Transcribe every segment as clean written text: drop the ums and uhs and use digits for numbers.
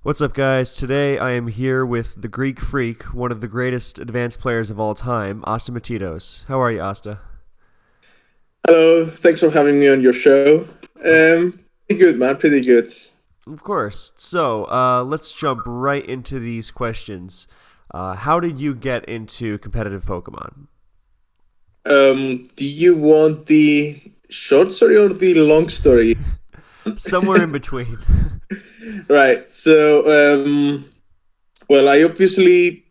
What's up, guys? Today I am here with the Greek Freak, one of the greatest advanced players of all time, Astamatitos. How are you, Asta? Hello, thanks for having me on your show. Of, Pretty good, man. Pretty good. of course. So, let's jump right into these questions. How did you get into competitive Pokemon? Do you want the short story or the long story? Somewhere in between. Right. Well, I played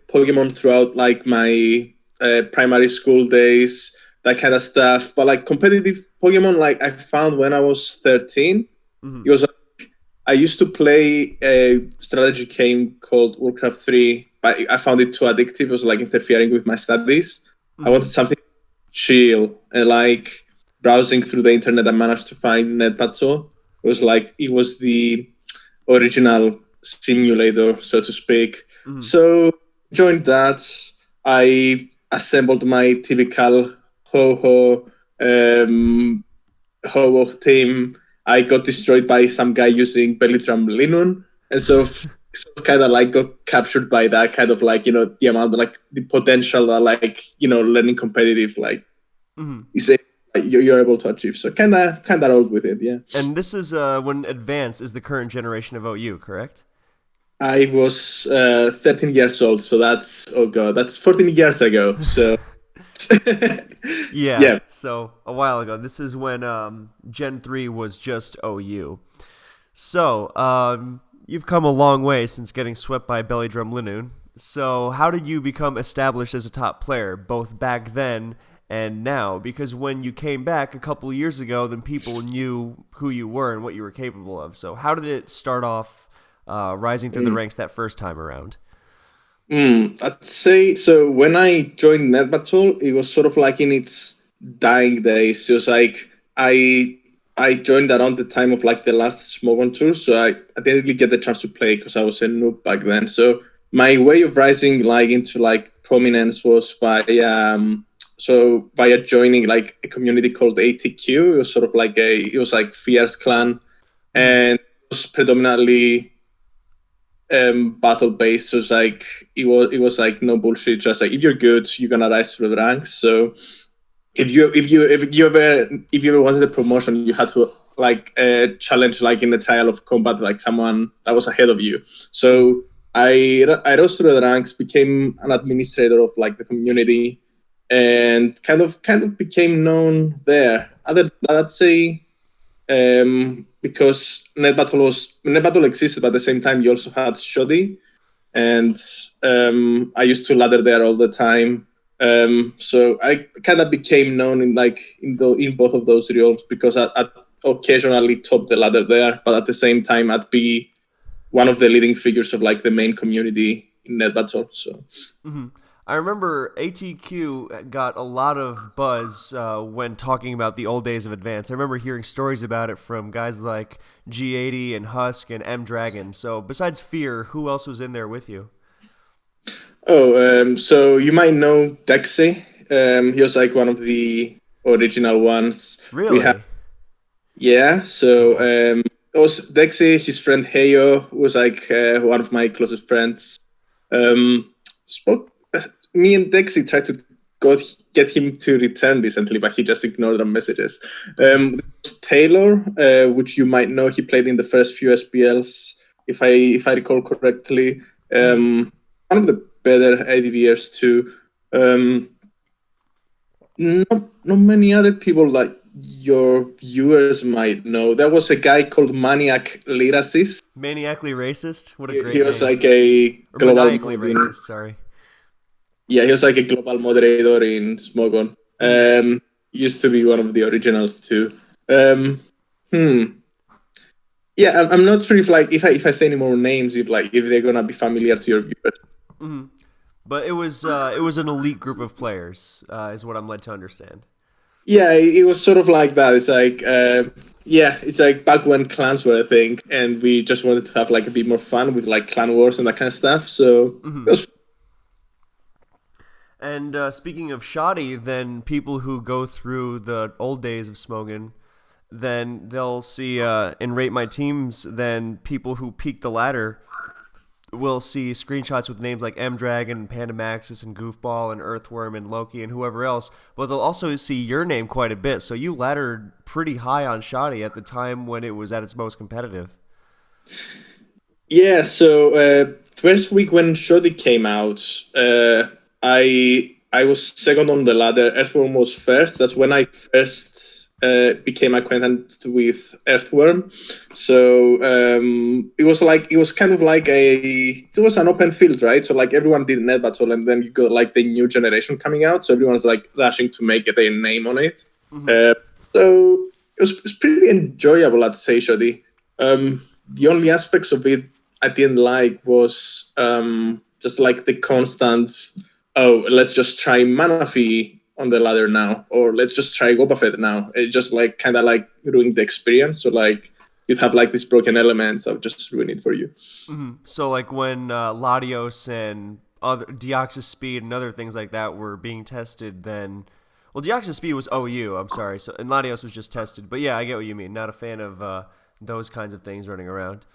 Pokemon throughout like my primary school days, that kind of stuff. But like competitive Pokemon, like I found when I was 13, Mhm. it was I used to play a strategy game called Warcraft 3, but I found it too addictive. It was like interfering with my studies. I wanted Mhm. something chill and like browsing through the internet. I managed to find NetBattle. It was the original simulator, so to speak. Mhm. So joined that. I assembled my typical ho ho ho team. I got destroyed by some guy using Belitram Linun, and kind of like got captured by that kind of like the amount of like the potential that like learning competitive like Mhm. is you're able to achieve. So kind of rolled with it. Yeah, And this is when Advance is the current generation of OU, correct? I was 13 years old, so that's oh god, that's 14 years ago. So Yeah, yeah. so a while ago. This is when Gen 3 was just OU. So, you've come a long way since getting swept by Belly Drum Linoon. So, how did you become established as a top player, both back then and now? Because when you came back a couple of years ago, then people knew who you were and what you were capable of. So, how did it start off rising through the Mm. ranks that first time around? I'd say so. When I joined NetBattle, it was sort of like in its dying days. It was like I I joined around the time of like the last Smogon tour, so I didn't really get the chance to play because I was a noob back then. So my way of rising like into like prominence was via joining like a community called ATQ. It was like Fierce Clan, Mm-hmm. and it was predominantly battle based. So it was like no bullshit. Just like if you're good, you're gonna rise through the ranks. So if you ever wanted a promotion, you had to like challenge like in a trial of combat like someone that was ahead of you. So I rose through the ranks, became an administrator of like the community, and kind of became known there. Other than that, I'd say because NetBattle existed at the same time. You also had Shoddy, and I used to ladder there all the time. So I kind of became known in both of those realms because I'd occasionally top the ladder there, but at the same time I'd be one of the leading figures of like the main community in NetBattle. So Mm-hmm. I remember ATQ got a lot of buzz when talking about the old days of Advance. I remember hearing stories about it from guys like G80 and Husk and M Dragon. So besides Fear, who else was in there with you? so you might know Dexy. He was like one of the original ones. We had Really? Yeah, so Cool. also Dexy, his friend Heyo was like one of my closest friends. Um, spoke Me and Dexy tried to got, get him to return recently, but he just ignored our messages. Mm-hmm. Taylor, which you might know, he played in the first few SPLs, if I recall correctly. Mm-hmm. One of the better ADVers too. Um, not many other people like your viewers might know. There was a guy called Maniac Lyrasis. Maniacally racist? What a He great was name. like a Or global maniacally mod in racist, sorry. Yeah, he was like a global moderator in Smogon. Mm-hmm. Used to be one of the originals too. Um, hmm. Yeah, I'm not sure if I say any more names, if they're gonna be familiar to your viewers. Mm-hmm. But it was an elite group of players, is what I'm led to understand. Yeah, it was sort of like that. It's like back when clans were a thing, and we just wanted to have like a bit more fun with like clan wars and that kind of stuff. So it Mm-hmm. was And speaking of shoddy, then people who go through the old days of Smogan, then they'll see in Rate My Teams, then people who peak the ladder will see screenshots with names like M Dragon, Pandamaxis, and Goofball, and Earthworm, and Loki, and whoever else. But they'll also see your name quite a bit. So you laddered pretty high on Shoddy at the time when it was at its most competitive. Yeah, so first week when Shoddy came out, I was second on the ladder. Earthworm was first. That's when I first became acquainted with Earthworm. So it was kind of like it was an open field, right? So like everyone did net battle, and then you got like the new generation coming out. So everyone's like rushing to make their name on it. So it was pretty enjoyable, I'd say, Shoddy. The only aspects of it I didn't like was just like the constant, oh, let's just try Manaphy on the ladder now, or let's just try Gobafet now. It just like kind of like ruined the experience. So like you'd have like these broken elements that would just ruin it for you. So like when Latios and other Deoxys Speed and other things like that were being tested, then well, Deoxys Speed was OU. I'm sorry. So and Latios was just tested. But yeah, I get what you mean. Not a fan of those kinds of things running around.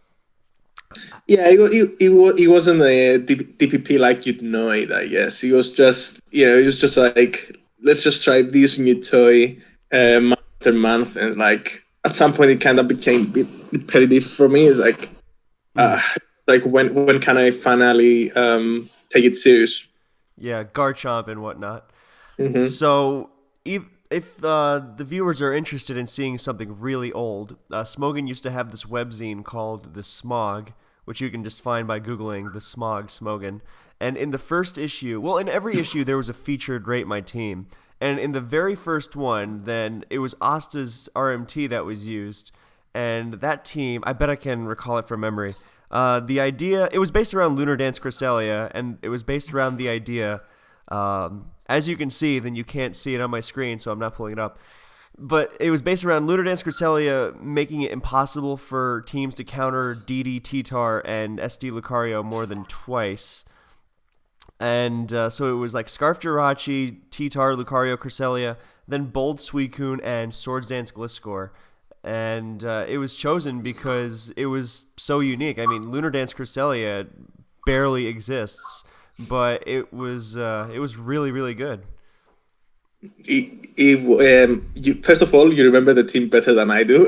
Yeah, it wasn't a DPP like you'd know it, I guess. It was just, it was just like, let's just try this new toy month after month. And like, at some point, it kind of became a bit repetitive for me. It's like when can I finally take it serious? Yeah, Garchomp and whatnot. Mm-hmm. So if the viewers are interested in seeing something really old, Smogan used to have this webzine called The Smog, which you can just find by Googling The Smog Smogan. And in the first issue, well, in every issue there was a featured Rate My Team. And in the very first one, then it was Asta's RMT that was used. And that team, I bet I can recall it from memory. The idea, it was based around Lunar Dance Cresselia, and it was based around the idea, as you can see, then you can't see it on my screen, so I'm not pulling it up. But it was based around Lunar Dance Cresselia making it impossible for teams to counter DD Titar and SD Lucario more than twice. And so it was like Scarf Jirachi, Titar, Lucario, Cresselia, then Bold Suicune, and Swords Dance Gliscor. And it was chosen because it was so unique. I mean, Lunar Dance Cresselia barely exists, but it was really, really good. First of all, you remember the team better than I do.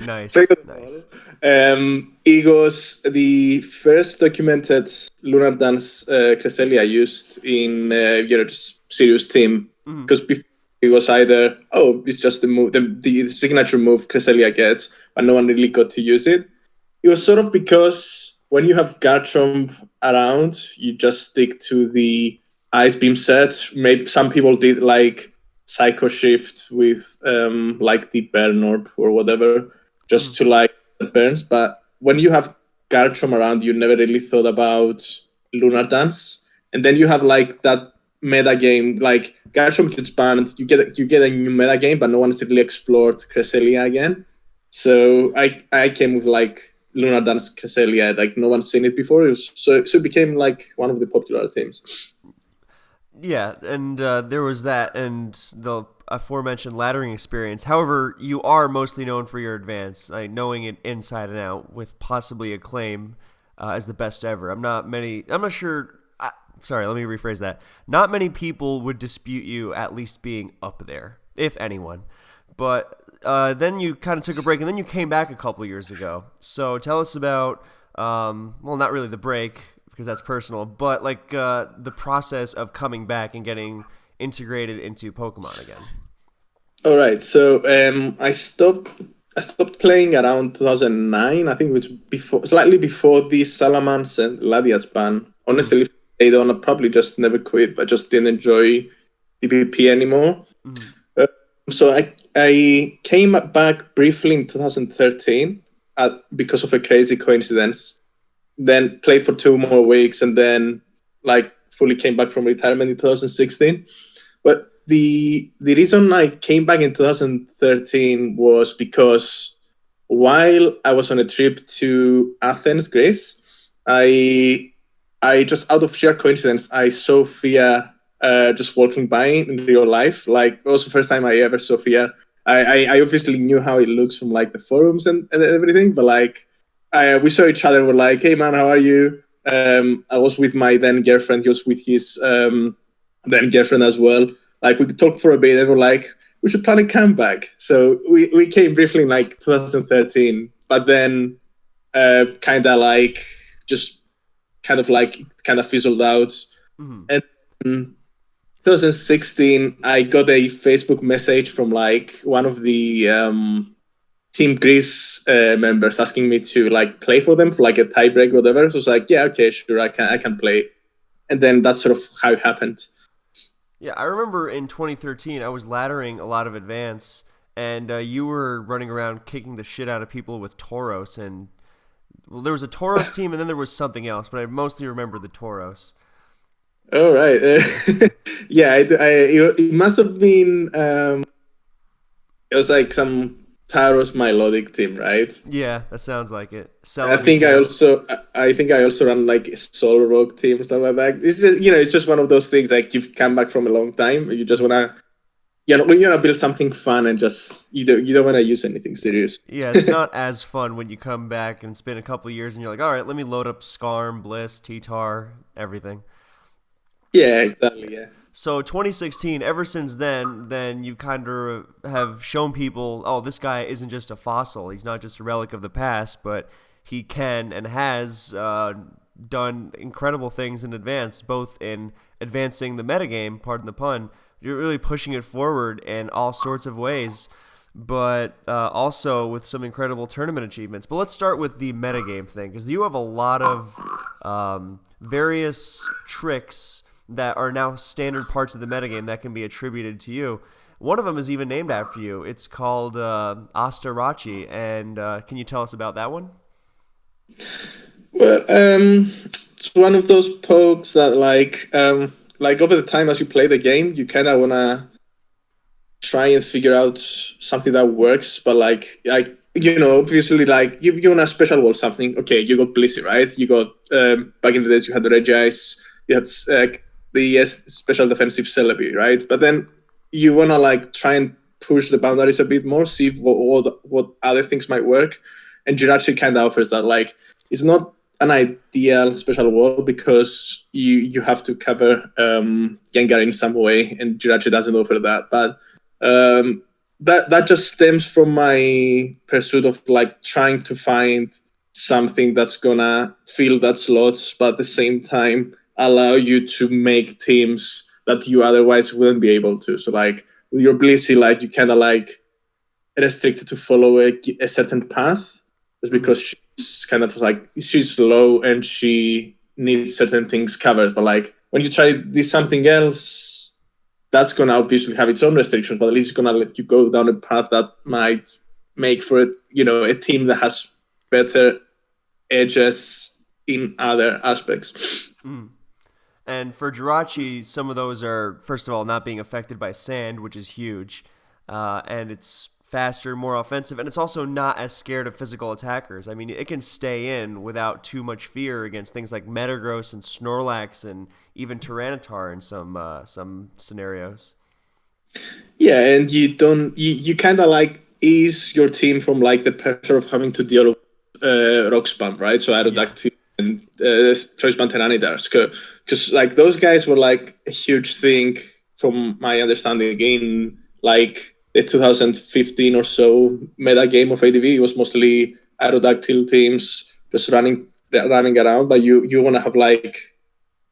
Nice. Second of Nice. all, it was the first documented Lunar Dance Cresselia used in just serious team, because before it was either it's just the move, the signature move Cresselia gets, but no one really got to use it. It was sort of because when you have Garchomp around, you just stick to the Ice Beam set. Maybe some people did like Psycho Shift with like the Burn Orb or whatever, just to like burns. But when you have Garchomp around, you never really thought about Lunar Dance. And then you have like that meta game, like Garchomp gets banned, you get a new meta game, but no one's really explored Cresselia again. So I came with like Lunar Dance Cresselia, like no one's seen it before. So it became like one of the popular teams. Yeah, and there was that, and the aforementioned laddering experience. However, you are mostly known for your advance, knowing it inside and out, with possibly a claim as the best ever. I'm not sure. Sorry, let me rephrase that. Not many people would dispute you at least being up there, if anyone. But then you kind of took a break, and then you came back a couple years ago. So tell us about, well, not really the break, because that's personal, but like the process of coming back and getting integrated into Pokemon again. All right, so I stopped playing around 2009. I think it was slightly before the Salamence and Latias ban. Honestly, if I stayed on, I probably just never quit, but just didn't enjoy PvP anymore. So I came back briefly in 2013 because of a crazy coincidence. Then played for 2 more weeks, and then like fully came back from retirement in 2016. But the reason I came back in 2013 was because while I was on a trip to Athens, Greece, I just out of sheer coincidence I saw Fia just walking by in real life. Like it was the first time I ever saw Fia I obviously knew how it looks from like the forums and everything, but like we saw each other. We're like, hey man, how are you? I was with my then girlfriend. He was with his then girlfriend as well. Like we talked for a bit, and we're like, we should plan a comeback. So we came briefly in like 2013, but then kind of like just kind of fizzled out. Hmm. And 2016, I got a Facebook message from like one of the Team Greece members asking me to like play for them for like a tiebreak, whatever. So I was like, yeah, okay, sure, I can play. And then that's sort of how it happened. Yeah, I remember in 2013 I was laddering a lot of advance, and you were running around kicking the shit out of people with Tauros, and well, there was a Tauros team, and then there was something else, but I mostly remember the Tauros. All right. Yeah, it must have been. It was like some Taros melodic team, right? Yeah, that sounds like it. I Celebi think I too. also I think I also run like a solo rock team stuff like that. It's just it's just one of those things like you've come back from a long time. You just wanna when you wanna build something fun and just you don't wanna use anything serious. Yeah, it's not as fun when you come back and it's been a couple of years and you're like, all right, let me load up Skarm, Bliss, T-Tar, everything. Yeah, exactly. Yeah. So 2016, ever since then you kind of have shown people, oh, this guy isn't just a fossil. He's not just a relic of the past, but he can and has done incredible things in advance, both in advancing the metagame, pardon the pun. You're really pushing it forward in all sorts of ways, but also with some incredible tournament achievements. But let's start with the metagame thing, because you have a lot of various tricks that are now standard parts of the metagame that can be attributed to you. One of them is even named after you. It's called Astarachi, and can you tell us about that one? Well, it's one of those pokes that like over the time as you play the game, you kind of wanna try and figure out something that works, but like obviously like you want a special wall something. Okay, you got Blissey, right? You got back in the days you had the Regice, you had the special defensive Celebi, right? But then you wanna like try and push the boundaries a bit more, see what other things might work, and Jirachi kind of offers that. Like it's not an ideal special wall because you have to cover Gengar in some way, and Jirachi doesn't offer that, but that just stems from my pursuit of like trying to find something that's gonna fill that slot, but at the same time allow you to make teams that you otherwise wouldn't be able to. So like with your Blissey, like you kind of like restricted to follow a certain path just Mm-hmm. because she's kind of like she's slow and she needs certain things covered. But like when you try this something else, that's gonna obviously have its own restrictions, but at least it's gonna let you go down a path that might make for it, a team that has better edges in other aspects. Mm. And for Jirachi, some of those are, first of all, not being affected by sand, which is huge. And it's faster, more offensive, and it's also not as scared of physical attackers. I mean, it can stay in without too much fear against things like Metagross and Snorlax and even Tyranitar in some scenarios. Yeah, and you kind of like ease your team from like the pressure of having to deal with rock spam, right? So Yeah. Aerodactyl and Choice Band Tyranitar, because like those guys were like a huge thing from my understanding in like the 2015 or so meta game of ADV. It was mostly Aerodactyl teams just running around, but you want to have like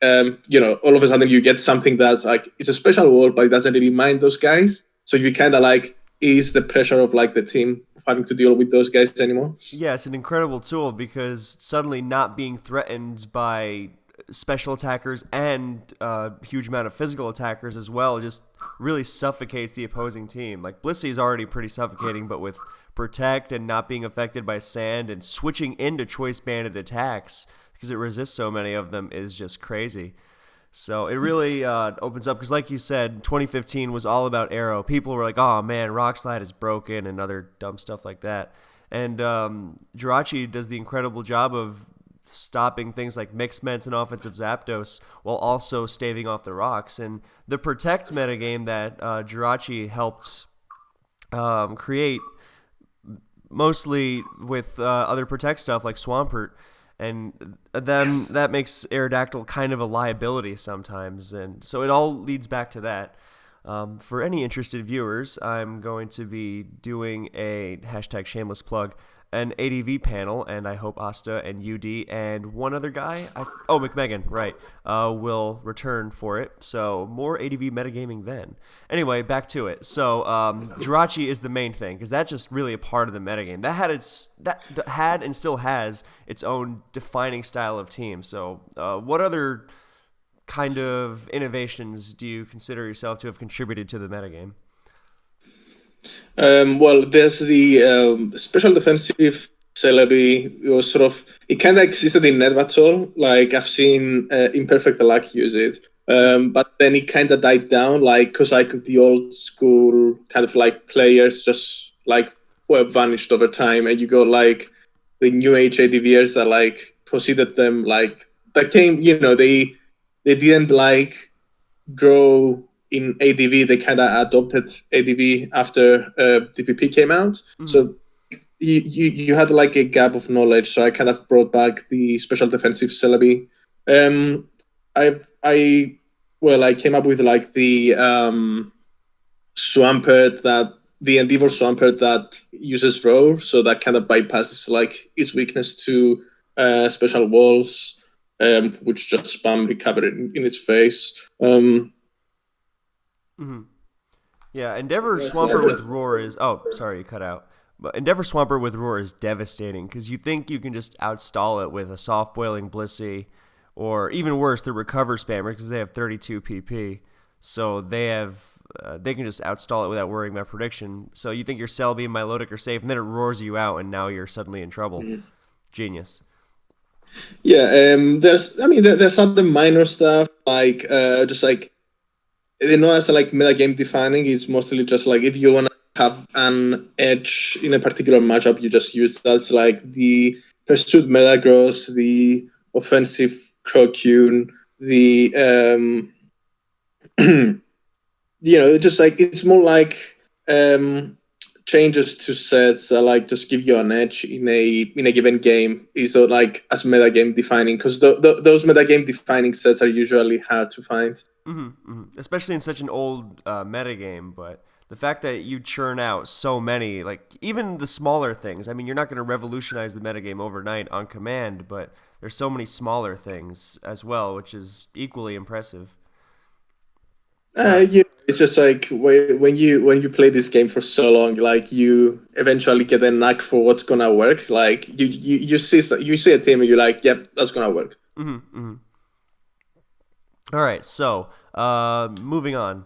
all of a sudden you get something that's like it's a special wall, but it doesn't really mind those guys. So you kind of like ease the pressure of like the team having to deal with those guys anymore. Yeah, it's an incredible tool because suddenly not being threatened by special attackers and a huge amount of physical attackers as well just really suffocates the opposing team. Like Blissey is already pretty suffocating, but with Protect and not being affected by sand and switching into choice banded attacks because it resists so many of them is just crazy. So it really opens up because, like you said, 2015 was all about Arrow. People were like, "Oh man, Rock Slide is broken," and other dumb stuff like that. And Jirachi does the incredible job of stopping things like Mixed Ments and offensive Zapdos while also staving off the rocks. And the Protect metagame that Jirachi helped create mostly with other Protect stuff like Swampert, and then that makes Aerodactyl kind of a liability sometimes, and so it all leads back to that. For any interested viewers, I'm going to be doing a hashtag shameless plug, an ADV panel, and I hope Asta and UD and one other guy, McMegan, right, will return for it. So more ADV metagaming then. Anyway, back to it. So Jirachi is the main thing because that's just really a part of the metagame. That had and still has its own defining style of team. So what other kind of innovations do you consider yourself to have contributed to the metagame? Well, there's the special defensive celebi. It was sort of it kind of existed in net battle. Like I've seen Imperfect Luck use it, but then it kind of died down. Like because like the old school kind of like players just like were vanished over time, and you go like the new age ADVers that like proceeded them like that came. You know they didn't like grow in ADV. They kind of adopted ADV after DPP came out. Mm-hmm. So you had like a gap of knowledge. So I kind of brought back the special defensive celebi. I came up with like the Swampert that the Endeavor Swampert that uses roar, so that kind of bypasses like its weakness to special walls. Which just spam recover in its face. Mm-hmm. Yeah, Endeavor Swampert with Roar is... Oh, sorry, you cut out. But Endeavor Swampert with Roar is devastating because you think you can just outstall it with a soft boiling Blissey, or even worse, the Recover Spammer because they have 32 PP. So they can just outstall it without worrying about prediction. So you think your Celebi and Milotic are safe, and then it roars you out, and now you're suddenly in trouble. Mm-hmm. Genius. Yeah, there's other minor stuff like just like as like metagame defining. It's mostly just like if you want to have an edge in a particular matchup, you just use that's like the pursuit Metagross, the offensive Crocune, the just like it's more like changes to sets that like just give you an edge in a given game is like as metagame defining because those metagame defining sets are usually hard to find. Mm-hmm, mm-hmm. Especially in such an old metagame, but the fact that you churn out so many, like even the smaller things. I mean, you're not going to revolutionize the metagame overnight on command, but there's so many smaller things as well, which is equally impressive. It's just like when you play this game for so long, like you eventually get a knack for what's gonna work. Like you see a team and you're like, yep, that's gonna work. Mm-hmm, mm-hmm. All right, so moving on.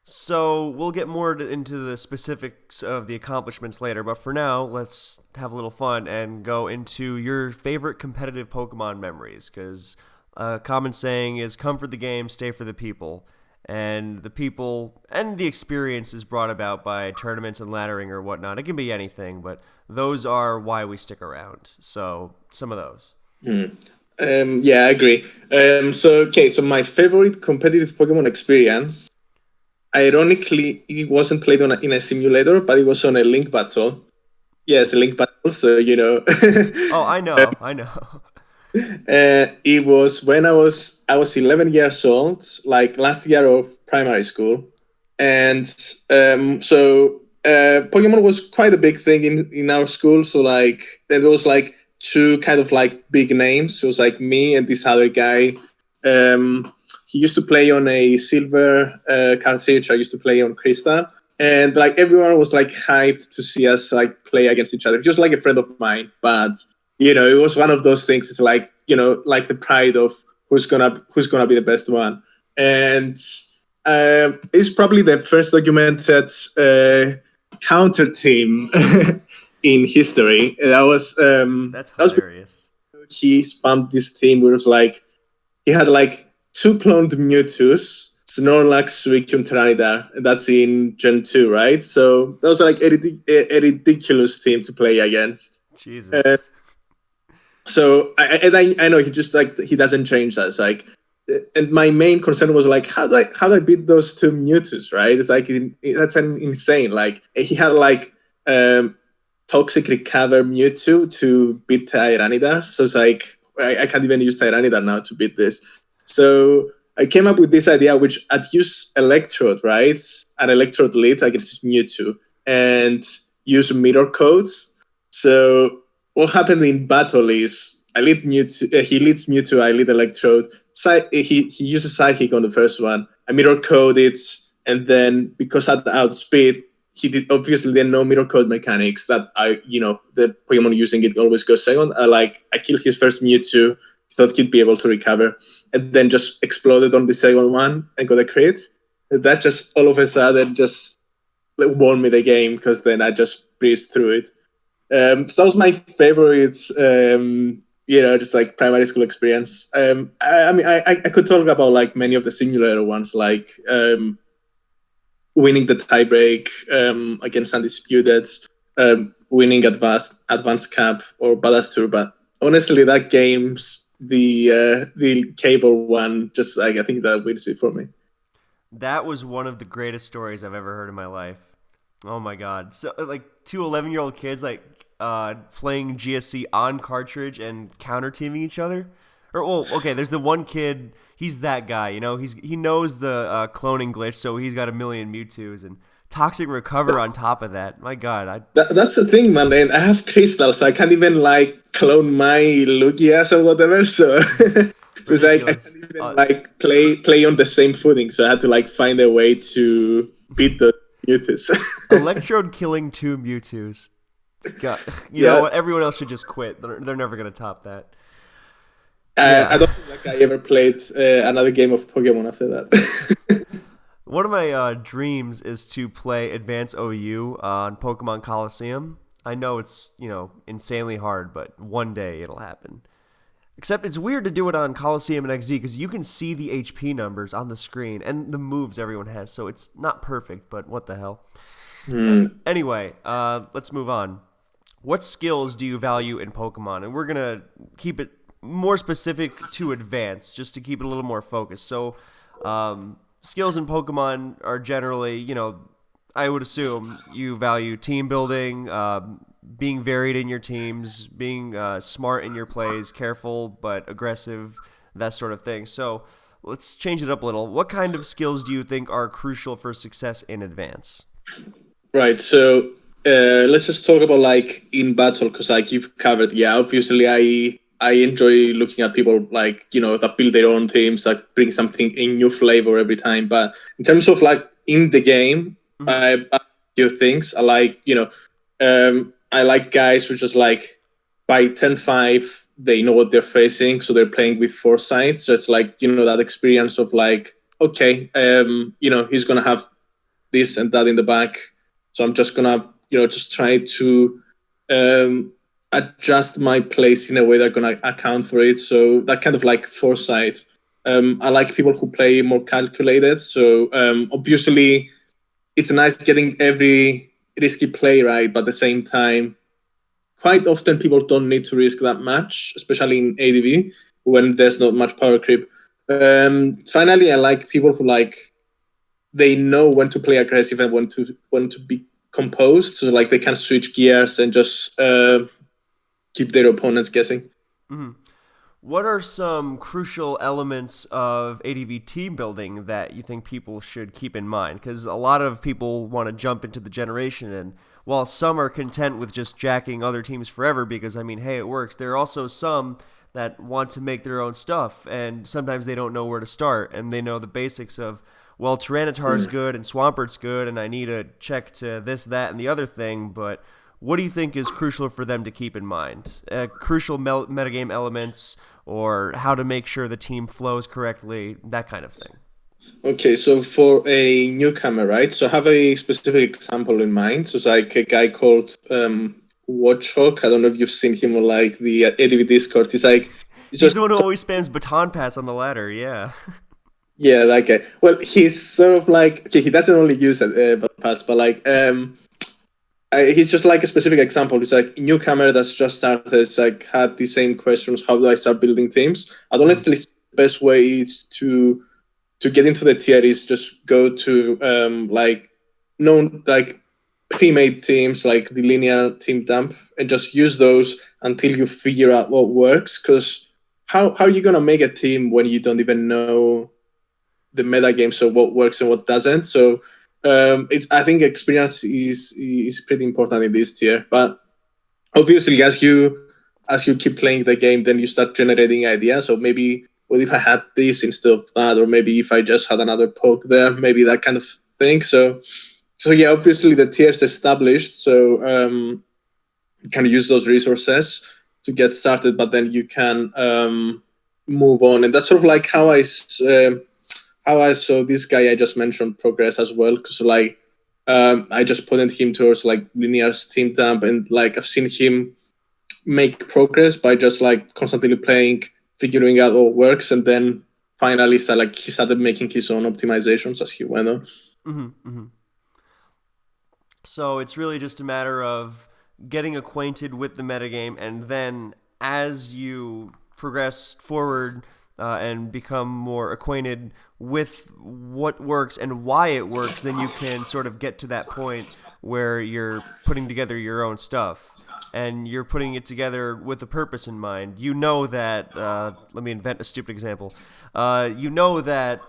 So we'll get more into the specifics of the accomplishments later, but for now, let's have a little fun and go into your favorite competitive Pokemon memories, because a common saying is come for the game, stay for the people. And the people and the experience is brought about by tournaments and laddering or whatnot. It can be anything, but those are why we stick around. So some of those. Yeah, I agree. So my favorite competitive Pokemon experience, ironically, it wasn't played in a simulator, but it was on a Link Battle. Yes, a Link Battle, so you know. Oh, I know. It was when I was 11 years old, like last year of primary school, and Pokemon was quite a big thing in our school. So like there was like two kind of like big names. It was like me and this other guy. He used to play on a silver cartridge. I used to play on Crystal, and like everyone was like hyped to see us like play against each other. Just like a friend of mine, but it was one of those things. It's like like the pride of who's gonna be the best one, and it's probably the first documented counter team in history. That's hilarious. He spammed this team where it was like he had like two cloned Mewtwo's, Snorlax, Suicune, Tyranitar, and that's in Gen 2, right? So that was like a ridiculous team to play against. Jesus. So I know he just like he doesn't change that. It's like and my main concern was like, how do I beat those two Mewtwo's, right? It's like that's an insane. Like he had like toxic recover Mewtwo to beat Tyranitar, so it's like I can't even use Tyranitar now to beat this. So I came up with this idea, which I'd use Electrode, right? An Electrode lead against Mewtwo, and use mirror codes. So what happened in battle is I lead Mewtwo, he leads Mewtwo, I lead Electrode. He uses Psychic on the first one. I mirror code it, and then because I outspeed, he did obviously there are no mirror code mechanics that the Pokemon using it always goes second. I killed his first Mewtwo, thought he'd be able to recover, and then just exploded on the second one and got a crit. That just all of a sudden just won me the game because then I just breezed through it. So that was my favorite, just like primary school experience. I could talk about like many of the simulator ones, like winning the tiebreak against Undisputed, winning advanced cap or Badass Tour, but honestly, that game's the cable one. Just like I think that wins it for me. That was one of the greatest stories I've ever heard in my life. Oh my god! So like two 11-year-old kids like playing GSC on cartridge and counter teaming each other. Or well, okay, there's the one kid. He's that guy, he knows the cloning glitch, so he's got a million Mewtwo's and toxic recover on top of that. My god, that's the thing, man. And I have crystals, so I can't even like clone my Lugias or whatever. So, so it's like I can't even like play on the same footing. So I had to like find a way to beat the Mewtwo's. Electrode killing two Mewtwo's. God, you know what? Everyone else should just quit. They're never gonna top that. I don't think like I ever played another game of Pokemon after that. One of my dreams is to play Advance OU on Pokemon Coliseum. I know it's, insanely hard, but one day it'll happen. Except it's weird to do it on Coliseum and XD because you can see the HP numbers on the screen and the moves everyone has, so it's not perfect, but what the hell. Anyway, let's move on. What skills do you value in Pokemon? And we're going to keep it more specific to Advance, just to keep it a little more focused. So, skills in Pokemon are generally, I would assume you value team building, being varied in your teams, being smart in your plays, careful but aggressive, that sort of thing. So, let's change it up a little. What kind of skills do you think are crucial for success in Advance? Right, so let's just talk about like in battle, because like you've covered, obviously I enjoy looking at people like, that build their own teams, that bring something in new flavor every time. But in terms of like in the game, I do things. I like, I like guys who just like by 10-5, they know what they're facing. So they're playing with foresight. So it's like, that experience of like, okay, he's going to have this and that in the back. So I'm just going to, just try to adjust my place in a way that's going to account for it. So that kind of like foresight. I like people who play more calculated. So obviously it's nice getting every risky play right, but at the same time, quite often people don't need to risk that much, especially in ADV when there's not much power creep. Finally, I like people who like they know when to play aggressive and when to be composed. So like they can switch gears and just keep their opponents guessing. Mm-hmm. What are some crucial elements of ADV team building that you think people should keep in mind? Because a lot of people want to jump into the generation, and while some are content with just jacking other teams forever because, hey, it works, there are also some that want to make their own stuff, and sometimes they don't know where to start, and they know the basics of, well, Tyranitar's good and Swampert's good, and I need to check to this, that, and the other thing, but what do you think is crucial for them to keep in mind? Crucial metagame elements, or how to make sure the team flows correctly, that kind of thing. Okay, so for a newcomer, right? So I have a specific example in mind. So it's like a guy called Watchhawk. I don't know if you've seen him on like the ADV Discord. He's the one who always spams baton pass on the ladder, yeah. Yeah, like well, he's sort of like okay. He doesn't only use it, pass, but like he's just like a specific example. He's like newcomer that's just started. It's like had the same questions. How do I start building teams? I'd honestly best way is to get into the tier is just go to like known like pre-made teams like the linear team dump and just use those until you figure out what works. Because how are you gonna make a team when you don't even know the metagame, so what works and what doesn't? So I think experience is pretty important in this tier. But obviously, as you keep playing the game, then you start generating ideas. So maybe, what if I had this instead of that, or maybe if I just had another poke there, maybe that kind of thing. So yeah, obviously the tier's established, so you can use those resources to get started, but then you can move on, and that's sort of like how I saw this guy I just mentioned progress as well. Because like I just pointed him towards like Linear's team dump, and like I've seen him make progress by just like constantly playing, figuring out what works, and then finally he started making his own optimizations as he went on. Mm-hmm, mm-hmm. So it's really just a matter of getting acquainted with the metagame, and then as you progress forward and become more acquainted with what works and why it works, then you can sort of get to that point where you're putting together your own stuff. And you're putting it together with a purpose in mind. You know that, let me invent a stupid example. You know that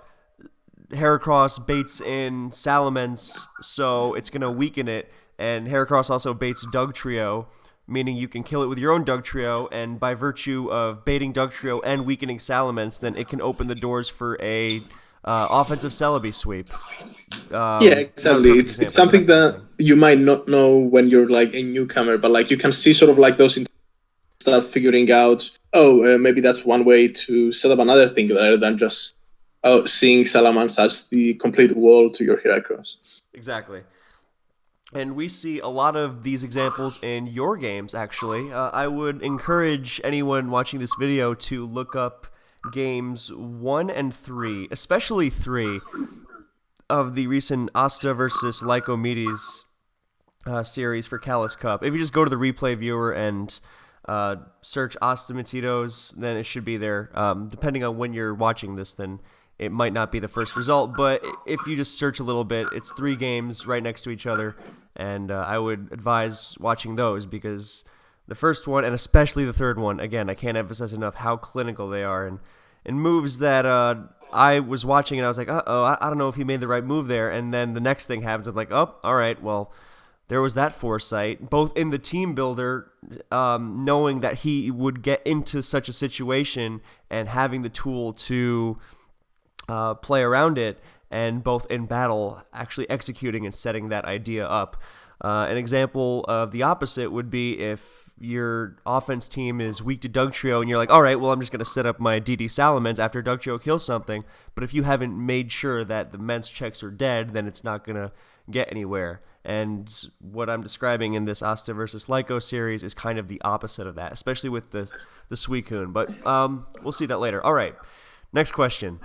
Heracross baits in Salamence, so it's going to weaken it. And Heracross also baits Dugtrio, meaning you can kill it with your own Dugtrio, and by virtue of baiting Dugtrio and weakening Salamence, then it can open the doors for a offensive Celebi sweep. Yeah, exactly. It's something that you might not know when you're like a newcomer, but like you can see sort of like those start figuring out, maybe that's one way to set up another thing there than just seeing Salamence as the complete wall to your Heracross. Exactly. And we see a lot of these examples in your games, actually. I would encourage anyone watching this video to look up games 1 and 3, especially 3, of the recent Asta versus Lycomedes series for Kalos Cup. If you just go to the replay viewer and search Astamatitos, then it should be there. Depending on when you're watching this, then it might not be the first result, but if you just search a little bit, it's 3 games right next to each other, and I would advise watching those, because the first one, and especially the third one, again, I can't emphasize enough how clinical they are, and moves that I was watching, and I was like, I don't know if he made the right move there, and then the next thing happens, I'm like, all right, well, there was that foresight, both in the team builder, knowing that he would get into such a situation, and having the tool to play around it, and both in battle actually executing and setting that idea up. An example of the opposite would be if your offense team is weak to Dugtrio and you're like, all right, well, I'm just going to set up my DD Salamence after Dugtrio kills something, but if you haven't made sure that the Mence checks are dead, then it's not going to get anywhere. And what I'm describing in this Asta versus Lyco series is kind of the opposite of that, especially with the Suicune, but we'll see that later. All right, next question.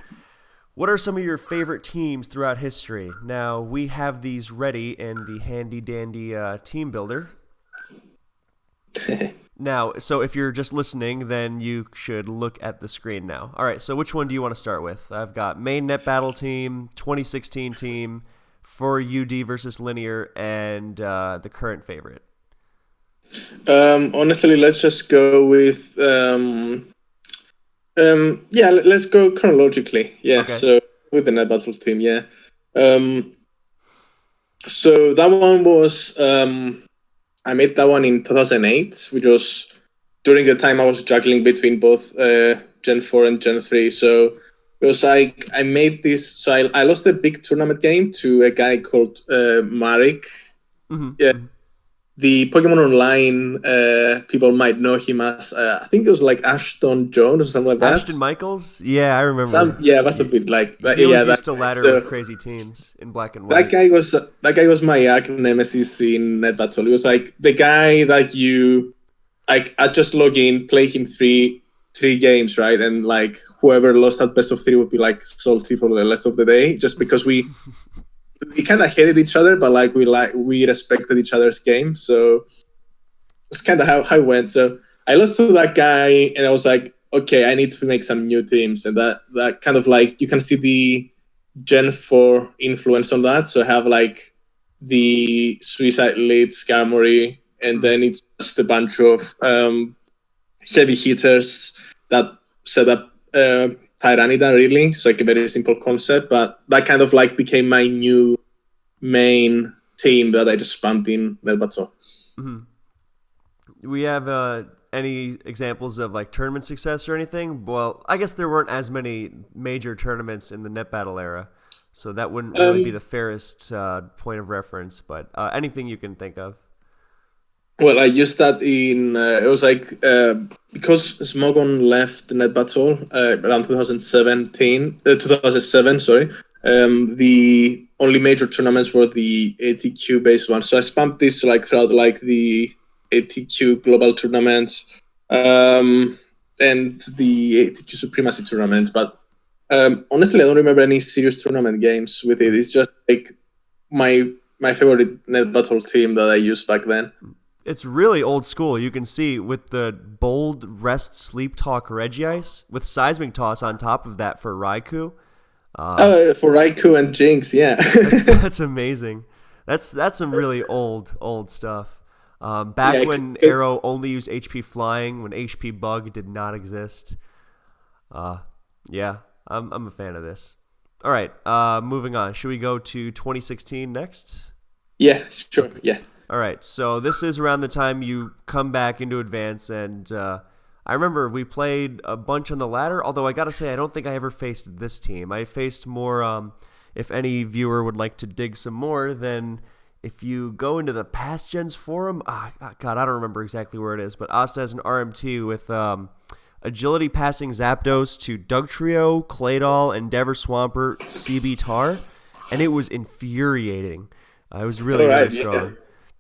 What are some of your favorite teams throughout history? Now, we have these ready in the handy-dandy team builder. Now, so if you're just listening, then you should look at the screen now. All right, so which one do you want to start with? I've got main net battle team, 2016 team, for UD versus Linear, and the current favorite. Honestly, let's just go with... let's go chronologically. Yeah, okay. So with the net battle team, yeah. So that one was... I made that one in 2008, which was during the time I was juggling between both Gen 4 and Gen 3. So it was like I made this... So I lost a big tournament game to a guy called Marek. Mm-hmm. Yeah. The Pokemon Online people might know him as, I think it was like Ashton Jones or something like that. Ashton Michaels? Yeah, I remember. That's a bit like... He used to ladder with crazy teams in black and white. That guy was my arch nemesis in Net Battle. He was like the guy that you... Like, I'd just log in, play him three games, right? And like whoever lost at best of 3 would be like salty for the rest of the day, just because we kind of hated each other, but like we respected each other's game. So it's kind of how it went. So I lost to that guy, and I was like, okay, I need to make some new teams, and that kind of like you can see the Gen 4 influence on that. So I have like the Suicide Lead, Skarmory, and then it's just a bunch of heavy hitters that set up Tyranitar, really. So like a very simple concept, but that kind of like became my new main team that I just spammed in Net Battle. We have any examples of like tournament success or anything? Well, I guess there weren't as many major tournaments in the net battle era, so that wouldn't really be the fairest point of reference. But anything you can think of. Well, I used that in it was like because Smogon left Net Battle around 2007, sorry. The only major tournaments were the ATQ based ones. So I spammed this like throughout like the ATQ global tournaments and the ATQ supremacy tournaments. But honestly, I don't remember any serious tournament games with it. It's just like my favorite Net Battle team that I used back then. It's really old school. You can see with the bold rest sleep talk Regice with seismic toss on top of that for Raikou. For Raikou and Jinx, yeah. That's amazing. That's some really old stuff. Back when Arrow only used HP flying, when HP bug did not exist. Yeah, I'm a fan of this. All right, moving on. Should we go to 2016 next? Yeah, sure. Yeah. All right, so this is around the time you come back into Advance, and I remember we played a bunch on the ladder, although I gotta say I don't think I ever faced this team. I faced more, if any viewer would like to dig some more, then if you go into the Past Gens forum, God, I don't remember exactly where it is, but Asta has an RMT with Agility passing Zapdos to Dugtrio, Claydol, Endeavor Swampert, CB Tar, and it was infuriating. It was really strong. Yeah.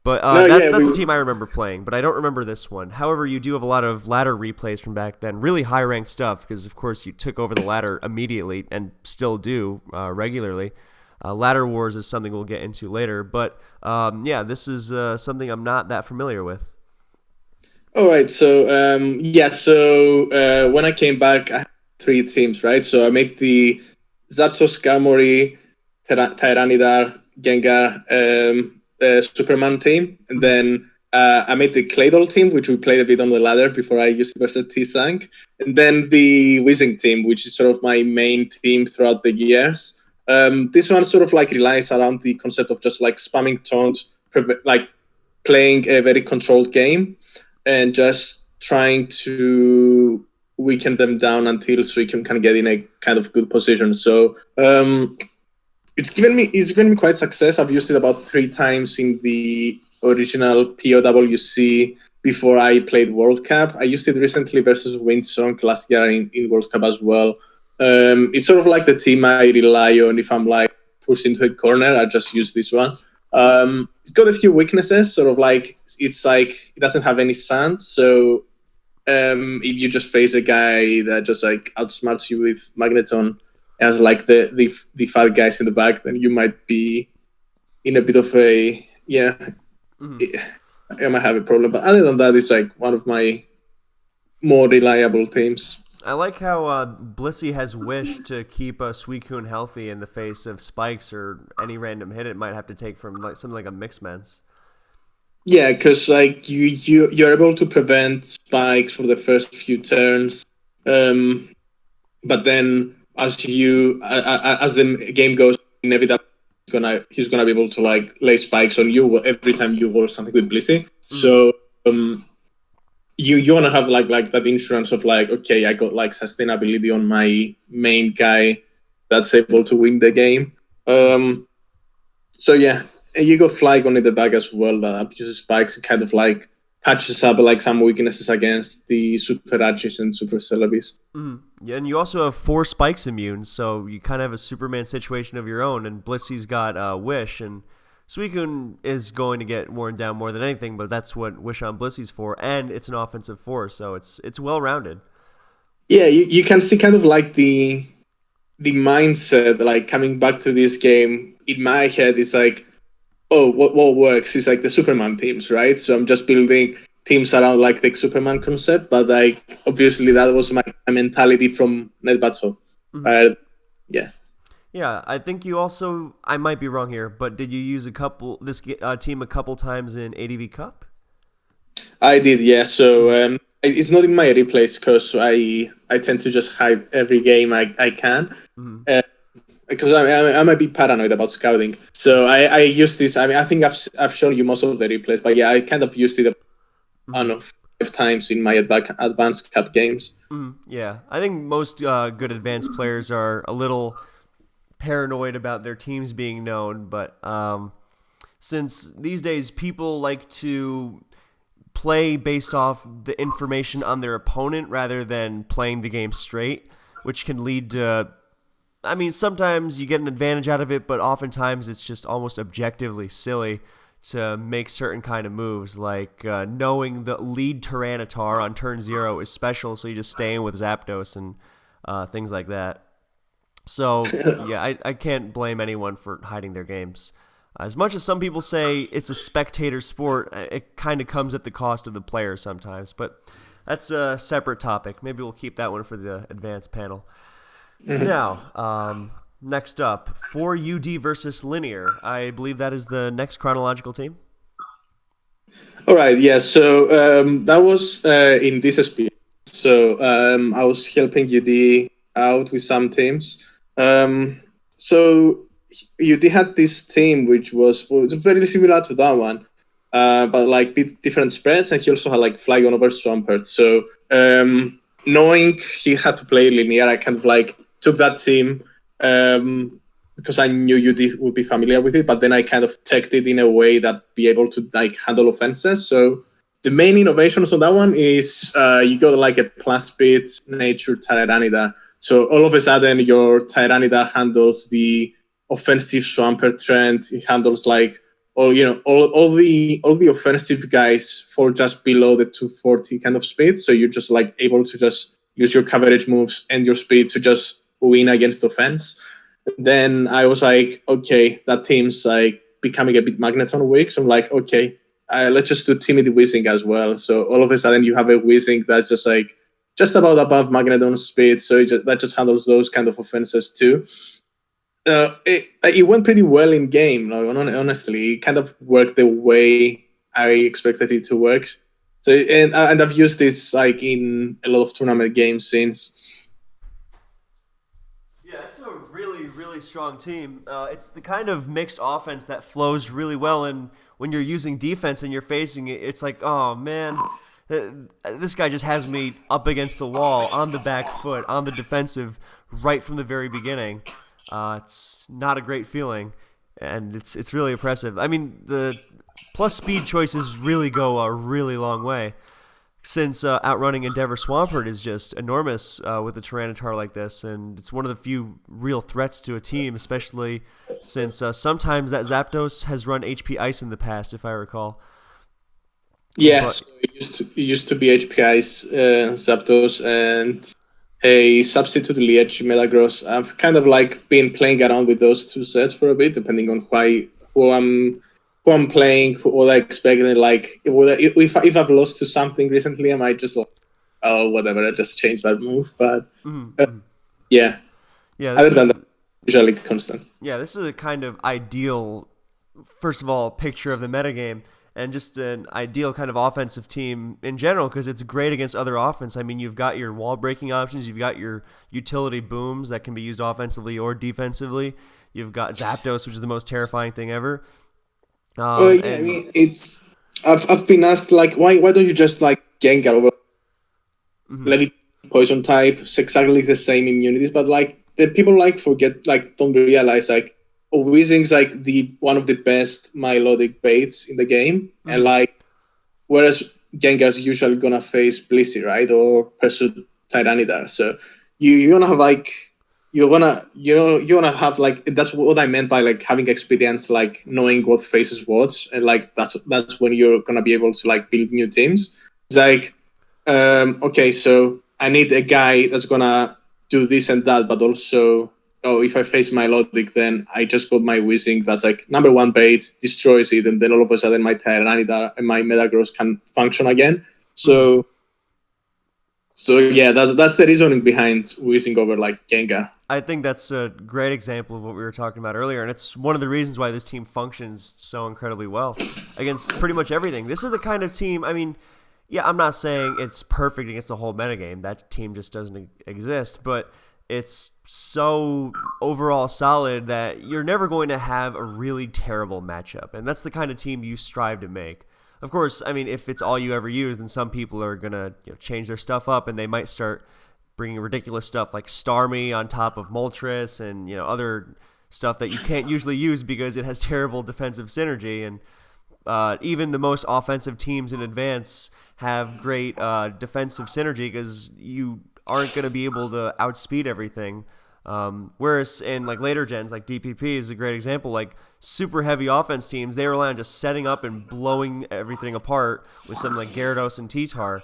But that's the team I remember playing, but I don't remember this one. However, you do have a lot of ladder replays from back then, really high-ranked stuff, because, of course, you took over the ladder immediately and still do regularly. Ladder Wars is something we'll get into later, but this is something I'm not that familiar with. All right, so when I came back, I had 3 teams, right? So I made the Zapdos, Skarmory, Tyranitar, Gengar, Superman team, and then I made the Claydol team, which we played a bit on the ladder before I used it versus T-Sank, and then the Weezing team, which is sort of my main team throughout the years. This one sort of like relies around the concept of just like spamming taunts, like playing a very controlled game, and just trying to weaken them down until Suicune can get in a kind of good position. So it's given me quite success. I've used it about 3 times in the original POWC before I played World Cup. I used it recently versus Windsong last year in World Cup as well. It's sort of like the team I rely on if I'm like pushed into a corner. I just use this one. It's got a few weaknesses, sort of like it's like it doesn't have any sand. So if you just face a guy that just like outsmarts you with Magneton as like the fat guys in the back, then you might be in a bit of a I might have a problem. But other than that, it's like one of my more reliable teams. I like how Blissey has wished to keep Suicune healthy in the face of spikes or any random hit it might have to take from like something like a Mixments. Yeah, because like you're able to prevent spikes for the first few turns, but then as the game goes, inevitably he's gonna be able to like lay spikes on you every time you roll something with Blissey. So you want to have like that insurance of like, okay, I got like sustainability on my main guy that's able to win the game. So yeah, and you got Flygon in the back as well that uses spikes and kind of like patches up like some weaknesses against the Super Archis and Super Celebes. Yeah, and you also have 4 spikes immune, so you kind of have a Superman situation of your own, and Blissey's got Wish, and Suicune is going to get worn down more than anything, but that's what Wish on Blissey's for, and it's an offensive force, so it's well-rounded. Yeah, you can see kind of like the mindset, like coming back to this game, in my head, it's like, oh, what works is like the Superman teams, right? So I'm just building teams around like the Superman concept, but like obviously that was my mentality from Net Battle. Yeah. Yeah, I think you also. I might be wrong here, but did you use this team a couple times in ADV Cup? I did, yeah. So it's not in my replays because I tend to just hide every game I can. Mm-hmm. Because I might be paranoid about scouting. So I use this. I mean, I think I've shown you most of the replays, but yeah, I kind of used it on 5 times in my advanced cup games. Yeah, I think most good advanced players are a little paranoid about their teams being known, but since these days people like to play based off the information on their opponent rather than playing the game straight, which can lead to. I mean, sometimes you get an advantage out of it, but oftentimes it's just almost objectively silly to make certain kind of moves, like knowing the lead Tyranitar on turn 0 is special, so you just stay in with Zapdos and things like that. So, yeah, I can't blame anyone for hiding their games. As much as some people say it's a spectator sport, it kind of comes at the cost of the player sometimes, but that's a separate topic. Maybe we'll keep that one for the advanced panel. Now, next up, 4UD versus Linear. I believe that is the next chronological team. All right, yeah. So that was in this experience. So I was helping UD out with some teams. So UD had this team which was very similar to that one, but like different spreads, and he also had like Flygon over Swampert. So knowing he had to play Linear, I kind of like took that team because I knew UD would be familiar with it, but then I kind of teched it in a way that be able to like handle offenses. So the main innovations on that one is you got like a plus speed nature Tyranitar. So all of a sudden your Tyranitar handles the offensive Swampert trend. It handles like all the offensive guys fall just below the 240 kind of speed. So you're just like able to just use your coverage moves and your speed to just win against offense. Then I was like, okay, that team's like becoming a bit Magneton weak. So I'm like, okay, let's just do Timid Whizzing as well. So all of a sudden you have a Whizzing that's just like just about above Magneton's speed. So that just handles those kind of offenses too. It went pretty well in game. Honestly, it kind of worked the way I expected it to work. So and I've used this like in a lot of tournament games since. Yeah, it's a really, really strong team. It's the kind of mixed offense that flows really well, and when you're using defense and you're facing it, it's like, oh man, this guy just has me up against the wall, on the back foot, on the defensive, right from the very beginning. It's not a great feeling, and it's really impressive. I mean, the plus speed choices really go a really long way, since outrunning Endeavor Swampert is just enormous with a Tyranitar like this, and it's one of the few real threats to a team, especially since sometimes that Zapdos has run HP Ice in the past, if I recall. Yeah, so it used to be HP Ice, Zapdos, and a substitute Liege Metagross. I've kind of like been playing around with those two sets for a bit, depending on who I'm playing, what I expect, and like if I've lost to something recently, I might just like, oh whatever, I just change that move. But yeah, other than that, usually constant. Yeah, this is a kind of ideal, first of all, picture of the metagame, and just an ideal kind of offensive team in general, because it's great against other offense. I mean, you've got your wall breaking options, you've got your utility booms that can be used offensively or defensively. You've got Zapdos, which is the most terrifying thing ever. I mean, it's I've been asked like why don't you just like Gengar over Levy Poison type? It's exactly the same immunities, but like the people like don't realize like Weezing's like the one of the best melodic baits in the game, and like whereas Gengar's usually gonna face Blissey, right, or pursue Tyranitar. So you're gonna have like you're gonna have like that's what I meant by like having experience, like knowing what faces what, and like that's when you're gonna be able to like build new teams. It's like okay, so I need a guy that's gonna do this and that, but also oh, if I face my Melodic, then I just got my Whizzing. That's like number one bait, destroys it, and then all of a sudden my Tyranitar and my Metagross can function again. So yeah, that's the reasoning behind Whizzing over like Gengar. I think that's a great example of what we were talking about earlier, and it's one of the reasons why this team functions so incredibly well against pretty much everything. This is the kind of team, I mean, yeah, I'm not saying it's perfect against the whole metagame. That team just doesn't exist, but it's so overall solid that you're never going to have a really terrible matchup, and that's the kind of team you strive to make. Of course, I mean, if it's all you ever use, then some people are going to change their stuff up, and they might start bringing ridiculous stuff like Starmie on top of Moltres and other stuff that you can't usually use because it has terrible defensive synergy. And even the most offensive teams in Advance have great defensive synergy because you aren't going to be able to outspeed everything. Whereas in like later gens, like DPP is a great example, like super heavy offense teams, they rely on just setting up and blowing everything apart with something like Gyarados and T-Tar.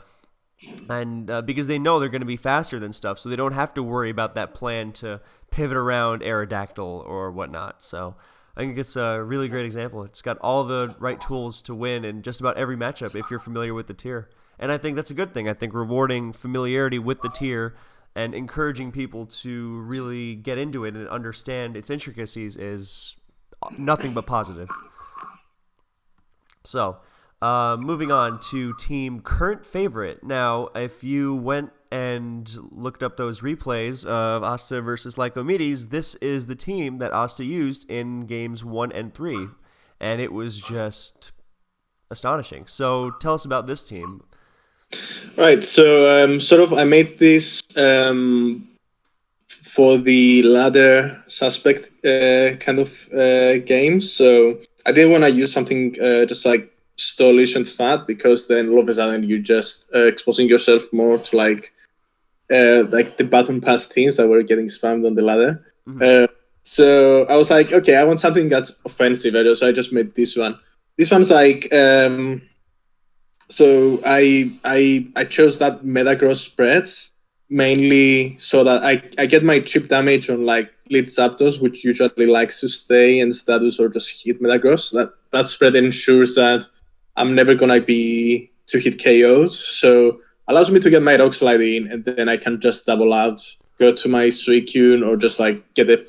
And because they know they're going to be faster than stuff, so they don't have to worry about that plan to pivot around Aerodactyl or whatnot. So I think it's a really great example. It's got all the right tools to win in just about every matchup if you're familiar with the tier. And I think that's a good thing. I think rewarding familiarity with the tier and encouraging people to really get into it and understand its intricacies is nothing but positive. So, moving on to team current favorite. Now, if you went and looked up those replays of Asta versus Lycomedes, this is the team that Asta used in games 1 and 3, and it was just astonishing. So tell us about this team. Right, so I made this for the ladder suspect kind of games. So I didn't want to use something just like Stolish and Fat, because then all of a sudden you're just exposing yourself more to like the button pass teams that were getting spammed on the ladder. Mm-hmm. So I was like, okay, I want something that's offensive. So I just made this one. This one's like, so I chose that Metagross spread mainly so that I get my chip damage on like Lead Zapdos, which usually likes to stay in status or just hit Metagross. That spread ensures that I'm never gonna be to hit KOs, so allows me to get my Rock Slide in, and then I can just double out, go to my Suicune, or just like get a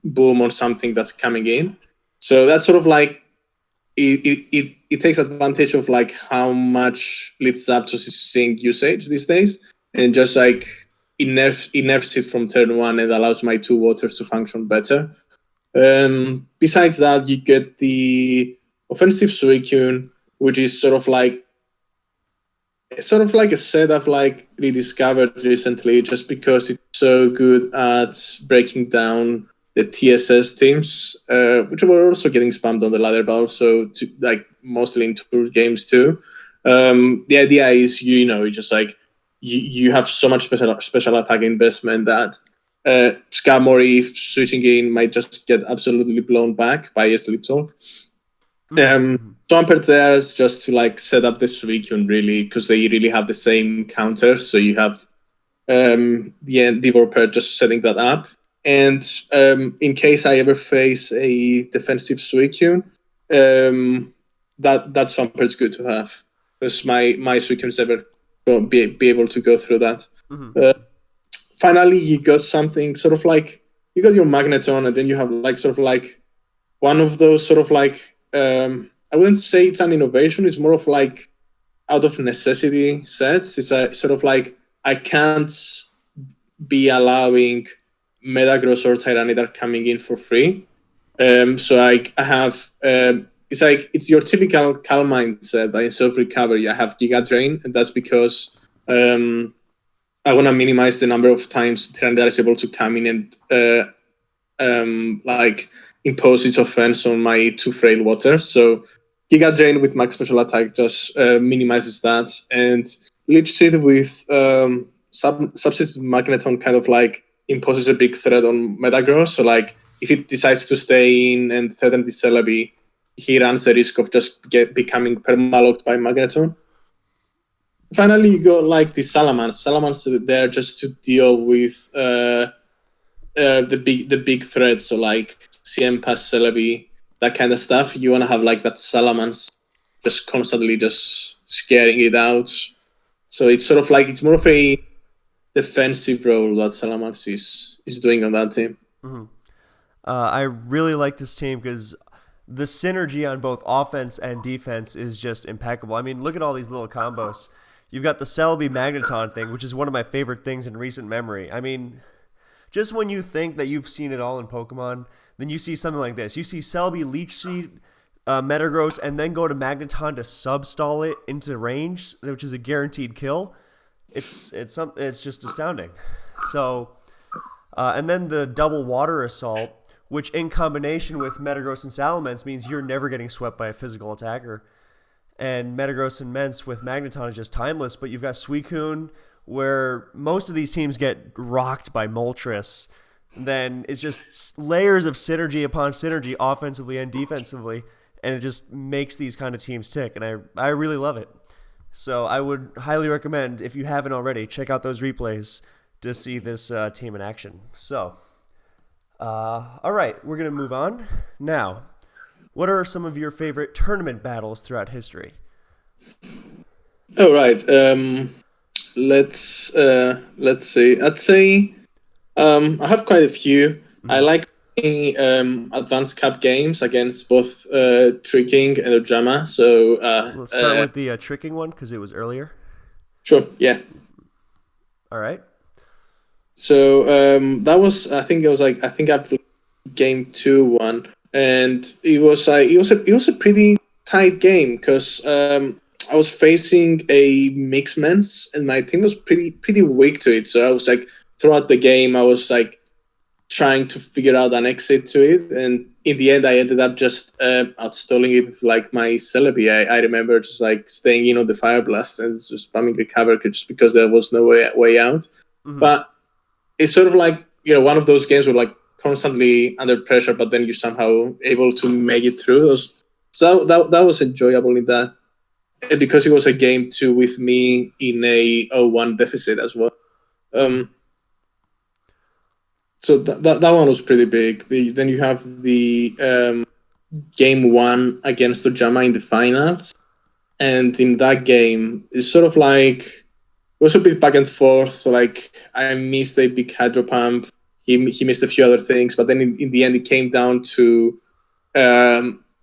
boom or something that's coming in. So that's sort of like it takes advantage of like how much Lead Zapdos is seeing usage these days, and just like it nerfs it from turn 1 and allows my 2 waters to function better. Besides that, you get the offensive Suicune, which is sort of like a set I've like rediscovered recently, just because it's so good at breaking down the TSS teams, which were also getting spammed on the ladder, but also like mostly in tour games too. The idea is, just like you have so much special attack investment that Skarmory, if switching in, might just get absolutely blown back by a Sleep Talk. Swampert there is just to like set up the Suicune, really, because they really have the same counters. So you have Devour just setting that up. And in case I ever face a defensive Suicune, that Swampert's good to have, because my Suicune's never be able to go through that. Mm-hmm. Finally, you got something sort of like, you got your Magneton, and then you have like sort of like one of those sort of like, I wouldn't say it's an innovation, it's more of like out of necessity sets. It's a sort of like, I can't be allowing Metagross or Tyranitar coming in for free. So I have, it's your typical Calm mindset, but instead of recovery, I have Giga Drain, and that's because I want to minimize the number of times Tyranitar is able to come in and like impose its offense on my 2 frail waters. So Giga Drain with max special attack just minimizes that, and Leech Seed with Substitute Magneton kind of like imposes a big threat on Metagross. So like if it decides to stay in and threaten the Celebi, he runs the risk of just becoming permalocked by Magneton. Finally, you got like the Salamence. Salamence there just to deal with the big threats, so like CM Pass, Celebi, that kind of stuff. You want to have like that Salamence just constantly just scaring it out. So it's sort of like it's more of a defensive role that Salamence is doing on that team. Mm-hmm. I really like this team because the synergy on both offense and defense is just impeccable. I mean, look at all these little combos. You've got the Celebi Magneton thing, which is one of my favorite things in recent memory. I mean, just when you think that you've seen it all in Pokemon, then you see something like this. You see Celebi Leech Seed, Metagross, and then go to Magneton to substall it into range, which is a guaranteed kill. It's just astounding. So, and then the double Water Assault, which in combination with Metagross and Salamence means you're never getting swept by a physical attacker. And Metagross and Mence with Magneton is just timeless, but you've got Suicune, where most of these teams get rocked by Moltres. Then it's just layers of synergy upon synergy, offensively and defensively, and it just makes these kind of teams tick, and I really love it. So I would highly recommend, if you haven't already, check out those replays to see this team in action. So, all right, we're going to move on. Now, what are some of your favorite tournament battles throughout history? All right. Let's see. I'd say I have quite a few. Mm-hmm. I like playing Advanced Cup games against both Tricking and Ojama. So let's start with the Tricking one because it was earlier. Sure. Yeah. All right. So that was I think I played game 2-1, and it was a pretty tight game because I was facing a mixed men's, and my team was pretty weak to it. So I was like, throughout the game, I was like trying to figure out an exit to it, and in the end, I ended up just outstalling it with like my Celebi. I remember just like staying in on the Fire Blast and just spamming recover just because there was no way out. Mm-hmm. But it's sort of like, one of those games where like constantly under pressure, but then you're somehow able to make it through. So that was enjoyable in that. And because it was a game 2 with me in a 0-1 deficit as well. So that one was pretty big. Then you have the game 1 against Ojama in the finals. And in that game, it's sort of like, it was a bit back and forth. Like, I missed a big Hydro Pump. He missed a few other things. But then in the end, it came down to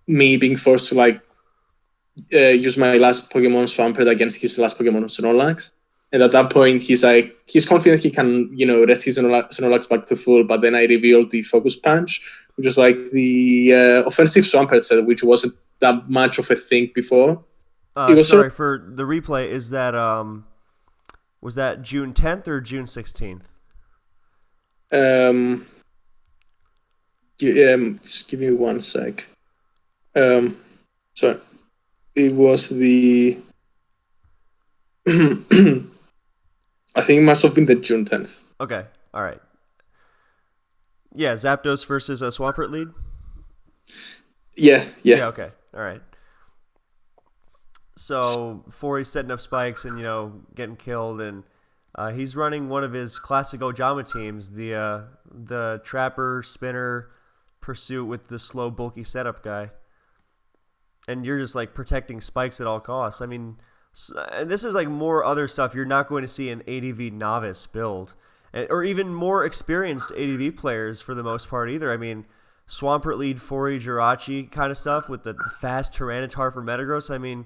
me being forced to like use my last Pokemon Swampert against his last Pokemon Snorlax. And at that point, he's confident he can, rest his Snorlax back to full. But then I revealed the Focus Punch, which is like the offensive Swampert set, which wasn't that much of a thing before. Sorry, for the replay, is that was that June 10th or June 16th? Just give me 1 sec. Sorry. It was the I think it must have been the June 10th. Okay, all right. Yeah, Zapdos versus Swampert Lead? Yeah. Okay, all right. So, Fori's setting up spikes and, getting killed, and he's running one of his classic Ojama teams, the Trapper, Spinner, Pursuit with the slow, bulky setup guy. And you're just, like, protecting spikes at all costs. I mean, and this is, like, more other stuff you're not going to see an ADV novice build. Or even more experienced ADV players for the most part either. I mean, Swampert Lead, Fori, Jirachi kind of stuff with the fast Tyranitar for Metagross. I mean,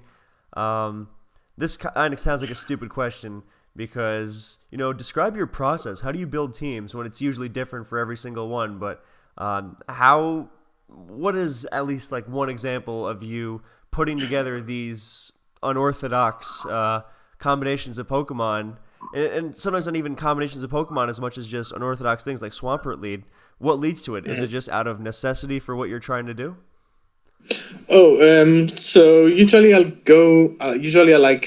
this kind of sounds like a stupid question because, describe your process. How do you build teams when it's usually different for every single one? But what is at least like one example of you putting together these unorthodox combinations of Pokemon, and sometimes not even combinations of Pokemon as much as just unorthodox things like Swampert Lead? What leads to it? Is it just out of necessity for what you're trying to do? So usually I'll go. Usually I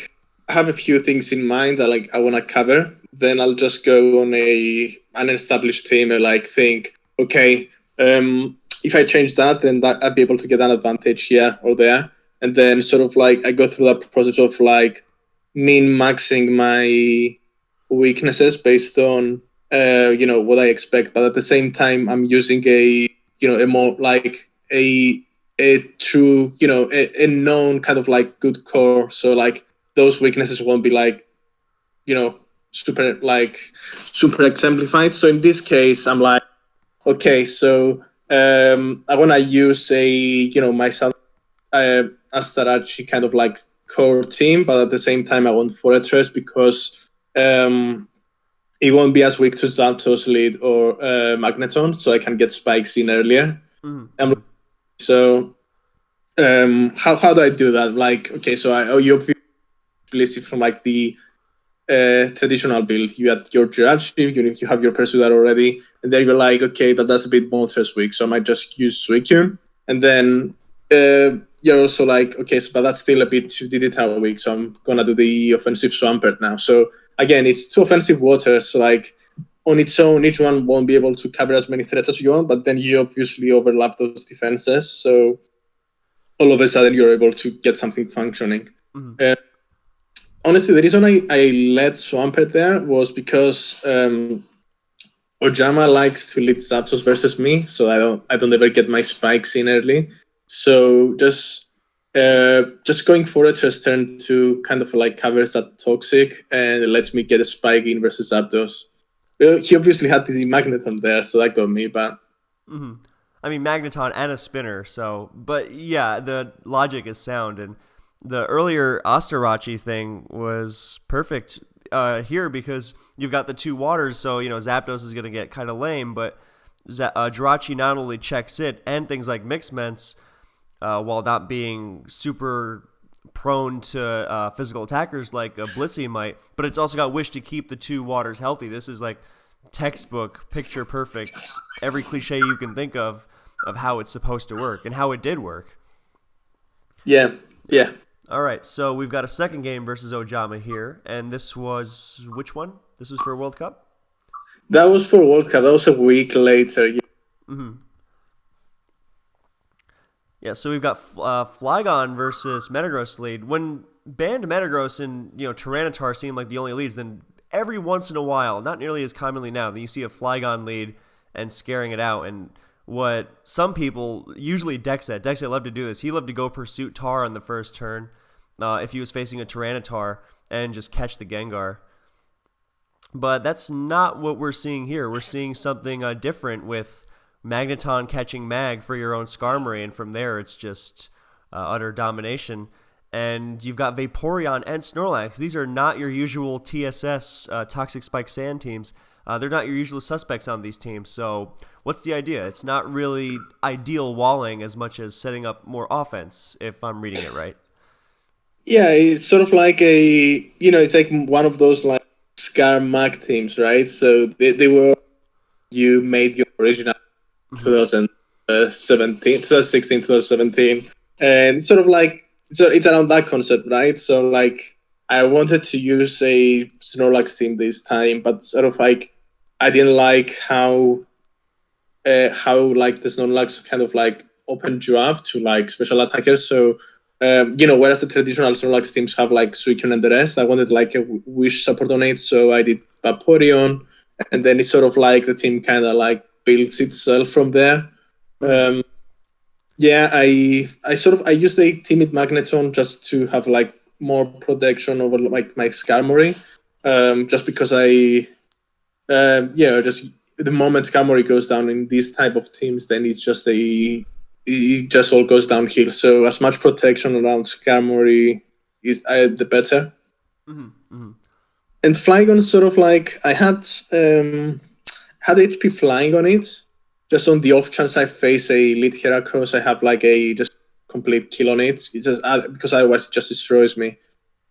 have a few things in mind that I want to cover. Then I'll just go on an established team and think, okay, if I change that, then I'll be able to get an advantage here or there. And then sort of I go through that process of min-maxing my weaknesses based on what I expect. But at the same time, I'm using a more like a true, a known kind of like good core. So like those weaknesses won't be like, you know, super exemplified. So in this case, I'm like, okay, so I want to use my Astarachi kind of like core team, but at the same time, I want Fortress because it won't be as weak to Zapdos Lead or Magneton, so I can get spikes in earlier. Mm-hmm. So how do I do that? Like, okay, so you obviously from like the traditional build, you had your Jirachi, you have your Persuader already, and then you're like, okay, but that's a bit Moltres weak, so I might just use Suicune, and then you're also like, okay, so but that's still a bit too digital weak, so I'm gonna do the offensive Swampert now. So again, it's two offensive waters, so like on its own, each one won't be able to cover as many threats as you want, but then you obviously overlap those defenses, so all of a sudden you're able to get something functioning. Mm-hmm. Honestly, the reason I let Swampert there was because Ojama likes to lead Zapdos versus me, so I don't ever get my spikes in early. So just going for it just turn to kind of like covers that toxic and it lets me get a spike in versus Zapdos. He obviously had the Magneton there, so that got me, but Mm-hmm. I mean, Magneton and a spinner. So, but yeah, the logic is sound, and the earlier Astarachi thing was perfect here because you've got the two waters. So Zapdos is going to get kind of lame, but Jirachi not only checks it and things like Mixments, while not being super prone to physical attackers like a Blissey might, but it's also got Wish to keep the two waters healthy. This is like textbook, picture perfect, every cliche you can think of how it's supposed to work and how it did work. yeah. All right, so we've got a second game versus Ojama here, and this was which one? This was for World Cup? That was for World Cup. That was a week later. Yeah. Mm-hmm. Yeah, so we've got Flygon versus Metagross Lead. When banned Metagross and Tyranitar seemed like the only leads, then every once in a while, not nearly as commonly now, then you see a Flygon lead and scaring it out. And what some people, usually Dexet loved to do this. He loved to go Pursuit Tar on the first turn if he was facing a Tyranitar and just catch the Gengar. But that's not what we're seeing here. We're seeing something different with Magneton catching Mag for your own Skarmory, and from there it's just utter domination. And you've got Vaporeon and Snorlax. These are not your usual TSS, Toxic Spike Sand teams. They're not your usual suspects on these teams. So what's the idea? It's not really ideal walling as much as setting up more offense, if I'm reading it right. Yeah, it's sort of like it's like one of those like Scar Mag teams, right? So they were, you made your original 2017, 2016, 2017, and it's sort of like it's around that concept, right? So like I wanted to use a Snorlax team this time, but sort of like I didn't like how like the Snorlax kind of like opened you up to like special attackers. So whereas the traditional Snorlax teams have like Suicune and the rest, I wanted like a Wish support on it, so I did Vaporeon, and then it's sort of like the team kind of like builds itself from there. I used a Timid Magneton just to have like more protection over like my Skarmory, just because just the moment Skarmory goes down in these type of teams, then it just all goes downhill. So as much protection around Skarmory is the better. Mm-hmm. Mm-hmm. And Flygon sort of like I had HP flying on it. Just on the off chance I face a lead Heracross, I have like a just complete kill on it. It's just because otherwise it just destroys me.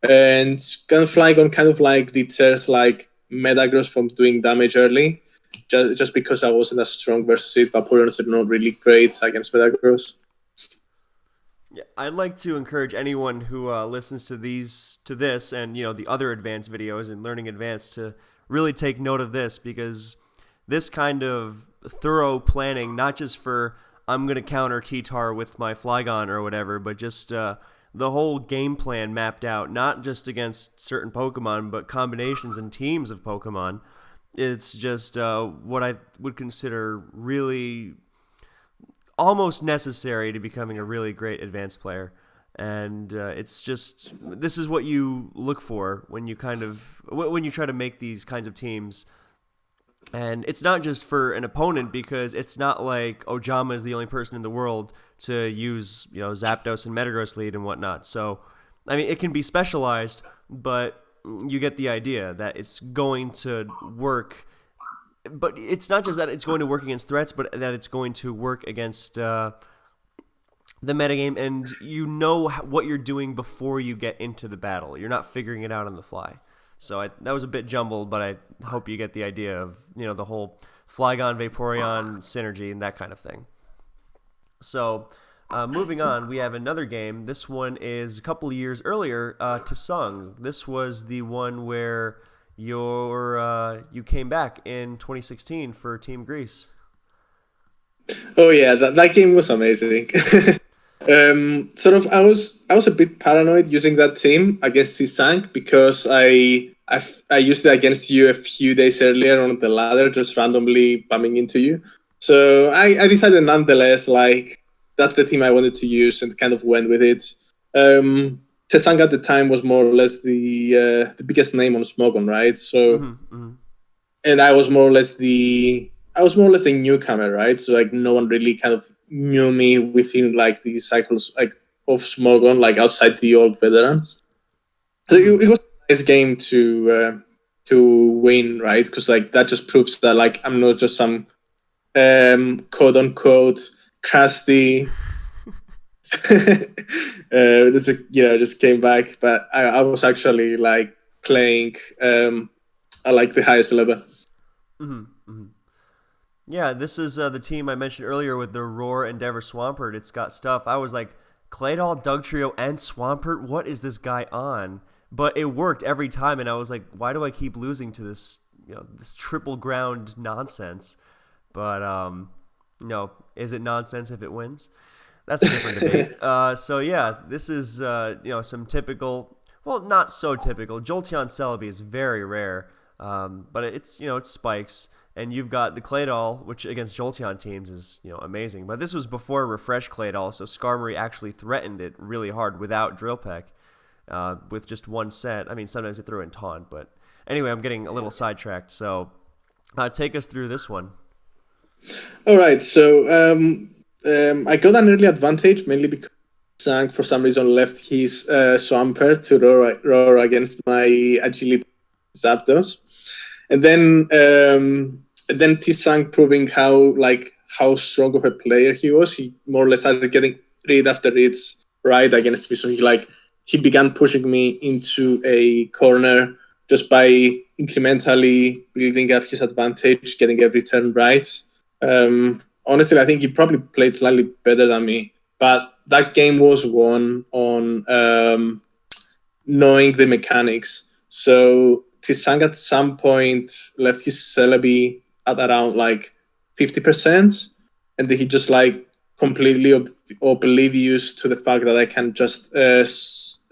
And Flygon kind of like deters like Metagross from doing damage early, just because I wasn't as strong versus it. Vaporeons are not really great against Metagross. Yeah, I'd like to encourage anyone who listens to this, and the other advanced videos and learning advanced to really take note of this, because this kind of thorough planning, not just for I'm going to counter T-Tar with my Flygon or whatever, but just the whole game plan mapped out, not just against certain Pokemon, but combinations and teams of Pokemon. It's just what I would consider really almost necessary to becoming a really great advanced player. And it's just this is what you look for when you when you try to make these kinds of teams. And it's not just for an opponent because it's not like Ojama is the only person in the world to use Zapdos and Metagross Lead and whatnot. So I mean it can be specialized, but you get the idea that it's going to work. But it's not just that it's going to work against threats, but that it's going to work against the metagame, and you know what you're doing before you get into the battle. You're not figuring it out on the fly. So that was a bit jumbled, but I hope you get the idea of the whole Flygon Vaporeon synergy and that kind of thing. So moving on, we have another game. This one is a couple of years earlier, Tsung. This was the one where you came back in 2016 for Team Greece. Oh yeah, that game was amazing. Sort of, I was a bit paranoid using that team against Tsung because I used it against you a few days earlier on the ladder, just randomly bumping into you. So I decided nonetheless, like that's the team I wanted to use, and kind of went with it. Tsung at the time was more or less the biggest name on Smogon, right? So, and I was more or less a newcomer, right? So like no one really kind of knew me within like the cycles like of Smogon, like outside the old veterans. So it was a nice game to win, right? Because like that just proves that like I'm not just some quote unquote crusty just came back, but I was actually like playing at like the highest level. Yeah, this is the team I mentioned earlier with the Roar, Endeavor, Swampert. It's got stuff. I was like, Claydol, Dugtrio, and Swampert? What is this guy on? But it worked every time, and I was like, why do I keep losing to this, this triple ground nonsense? But no, is it nonsense if it wins? That's a different debate. So yeah, this is some typical, well, not so typical. Jolteon Celebi is very rare, but it's spikes. And you've got the Claydol, which against Jolteon teams is amazing. But this was before Refresh Claydol, so Skarmory actually threatened it really hard without Drill Peck, with just one set. I mean, sometimes it threw in Taunt, but anyway, I'm getting a little sidetracked. So take us through this one. All right, so I got an early advantage mainly because Sang for some reason left his Swampert to roar against my agility Zapdos, and then Tsung proving how strong of a player he was. He more or less started getting read after reads right against me. So he began pushing me into a corner just by incrementally building up his advantage, getting every turn right. Honestly, I think he probably played slightly better than me, but that game was won on knowing the mechanics. So Tsung at some point left his Celebi at around like 50%, and he just like completely oblivious to the fact that I can just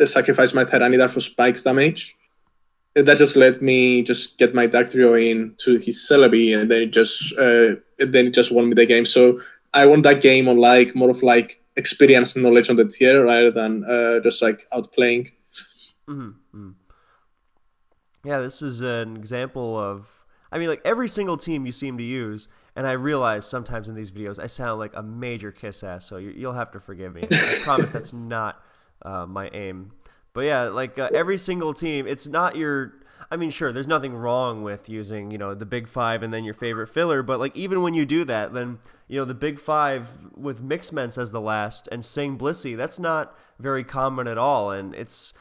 sacrifice my Tyranitar for spikes damage. And that just let me just get my Dactrio in to his Celebi, and then it just won me the game. So I won that game on like more of like experience and knowledge on the tier rather than just like outplaying. Mm-hmm. Yeah, this is an example of, I mean, like every single team you seem to use, and I realize sometimes in these videos I sound like a major kiss ass, so you'll have to forgive me. I promise that's not my aim. But yeah, like every single team, it's not your. I mean, sure, there's nothing wrong with using, the big five and then your favorite filler, but like even when you do that, then the big five with Mixments as the last and Sing Blissey, that's not very common at all, and it's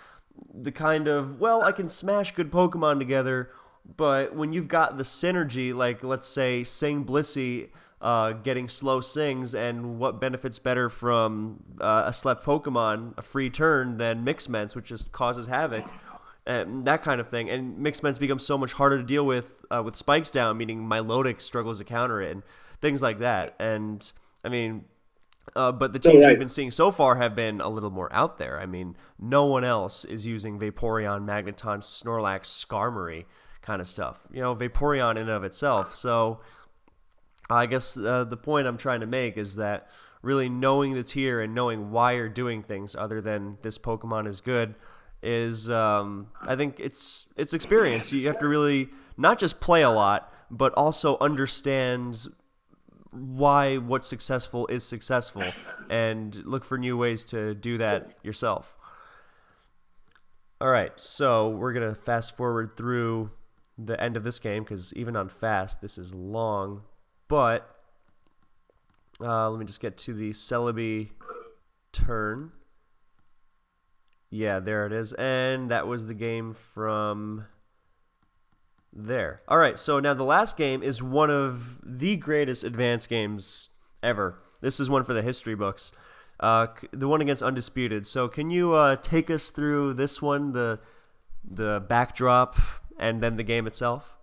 the kind of, well, I can smash good Pokemon together, but when you've got the synergy, like let's say Sing Blissey getting slow Sings, and what benefits better from a slept Pokemon, a free turn, than Mixments, which just causes havoc, and that kind of thing. And Mixments becomes so much harder to deal with spikes down, meaning Milotic struggles to counter it, and things like that. And I mean, but the teams we've been seeing so far have been a little more out there. I mean, no one else is using Vaporeon, Magneton, Snorlax, Skarmory, kind of stuff. Vaporeon in and of itself. So I guess the point I'm trying to make is that really knowing the tier and knowing why you're doing things other than this Pokemon is good is I think it's experience. You have to really not just play a lot, but also understand why what's successful is successful and look for new ways to do that yourself. All right, so we're going to fast forward through the end of this game because even on fast, this is long. But let me just get to the Celebi turn. Yeah, there it is. And that was the game from there. All right, so now the last game is one of the greatest advanced games ever. This is one for the history books. The one against Undisputed. So can you take us through this one, the backdrop, and then the game itself?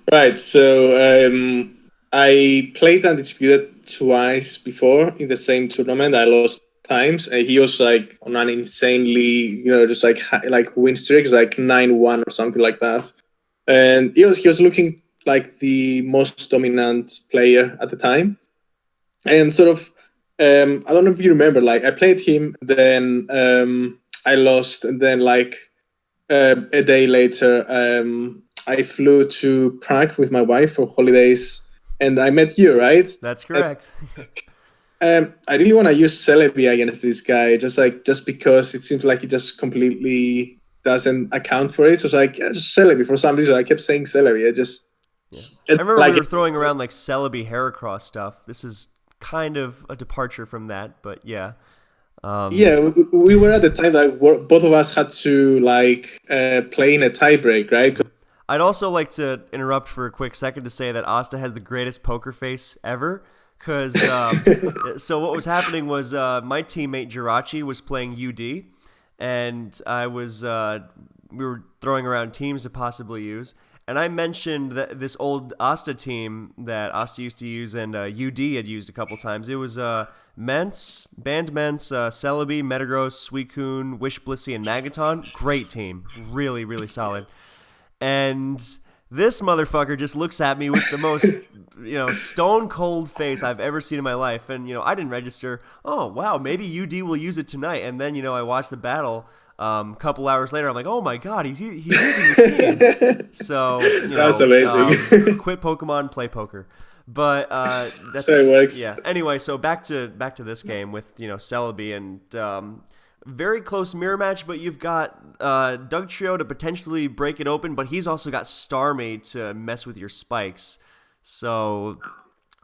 Right. So I played Undisputed twice before in the same tournament. I lost times, and he was like on an insanely, just like win streaks, like 9-1 or something like that. And he was looking like the most dominant player at the time, and sort of. I don't know if you remember. Like I played him, then I lost, and then like a day later, I flew to Prague with my wife for holidays, and I met you, right? That's correct. I really want to use Celebi against this guy, just because it seems like he just completely doesn't account for it. So it's like, yeah, just Celebi. For some reason, I kept saying Celebi. I remember we were throwing around like Celebi Heracross stuff. This is kind of a departure from that, but yeah. We were at the time that both of us had to play in a tiebreak, right? I'd also like to interrupt for a quick second to say that Asta has the greatest poker face ever. Because so what was happening was my teammate Jirachi was playing UD, and I was we were throwing around teams to possibly use. And I mentioned that this old Asta team that Asta used to use and UD had used a couple times. It was Mence, Celebi, Metagross, Suicune, Wishblissey, and Magaton. Great team. Really, really solid. And this motherfucker just looks at me with the most, stone cold face I've ever seen in my life. And, I didn't register. Oh, wow, maybe UD will use it tonight. And then, I watched the battle. A couple hours later, I'm like, oh my god, he's using this team. So that's amazing. Quit Pokemon, play poker. But that's so it works. Yeah. Anyway, so back to this game with Celebi and very close mirror match. But you've got Doug Trio to potentially break it open, but he's also got Starmie to mess with your spikes. So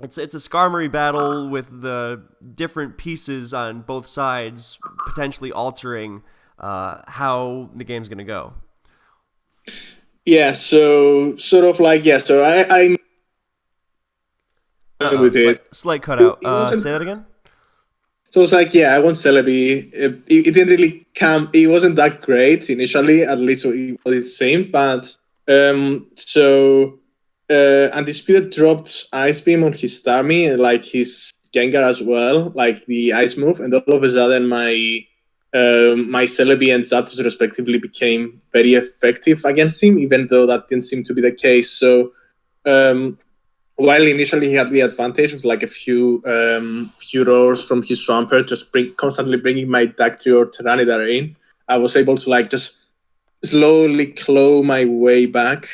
it's a Skarmory battle with the different pieces on both sides potentially altering how the game's going to go. Yeah, so sort of like, so I'm with it. Slight cutout. Say that again? So it's like, I want Celebi. It didn't really come, it wasn't that great initially, at least what it seemed, but Undisputed dropped Ice Beam on his Starmie and like his Gengar as well, like the Ice move, and all of a sudden my Celebi and Zapdos respectively became very effective against him, even though that didn't seem to be the case. So while initially he had the advantage of like a few roars from his Swampert, just constantly bringing my Dactyl or Tyranitar in, I was able to like just slowly claw my way back.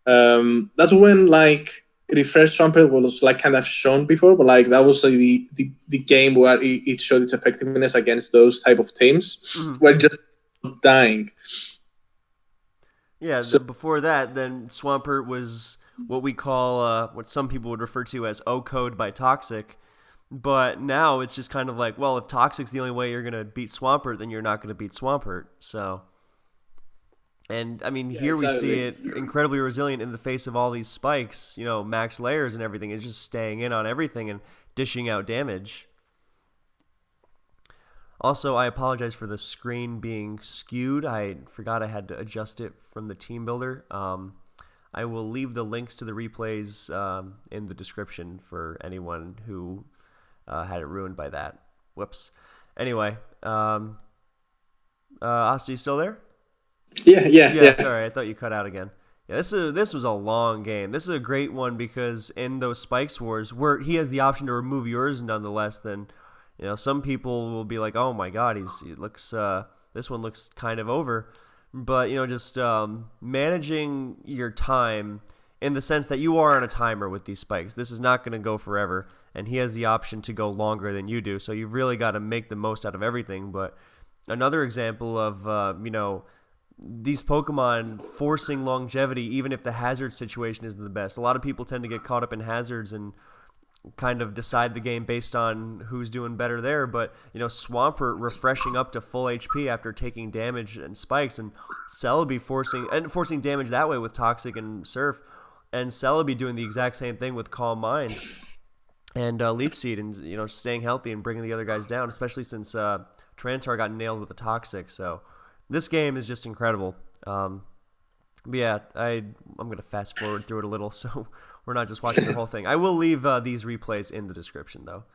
That's when like Refresh Swampert was like kind of shown before, but like that was like, the game where it showed its effectiveness against those type of teams where just dying. Yeah, so before that, then Swampert was what we call, what some people would refer to as O-code by Toxic. But now it's just kind of like, well, if Toxic's the only way you're going to beat Swampert, then you're not going to beat Swampert. So, and I mean, here exactly. We see it incredibly resilient in the face of all these spikes, max layers and everything. It's just staying in on everything and dishing out damage. Also, I apologize for the screen being skewed. I forgot I had to adjust it from the team builder. I will leave the links to the replays in the description for anyone who had it ruined by that. Whoops. Anyway, Asta, you still there? Yeah. Sorry, I thought you cut out again. Yeah, this was a long game. This is a great one because in those Spikes Wars, where he has the option to remove yours, nonetheless, then some people will be like, "Oh my God, he looks this one looks kind of over," but just managing your time in the sense that you are on a timer with these spikes. This is not going to go forever, and he has the option to go longer than you do. So you've really got to make the most out of everything. But another example of these Pokemon forcing longevity, even if the hazard situation isn't the best. A lot of people tend to get caught up in hazards and kind of decide the game based on who's doing better there. But Swampert refreshing up to full HP after taking damage and spikes, and Celebi forcing damage that way with Toxic and Surf, and Celebi doing the exact same thing with Calm Mind and Leech Seed, and staying healthy and bringing the other guys down, especially since Trantar got nailed with the Toxic. So this game is just incredible. But yeah, I'm going to fast forward through it a little so we're not just watching the whole thing. I will leave these replays in the description, though.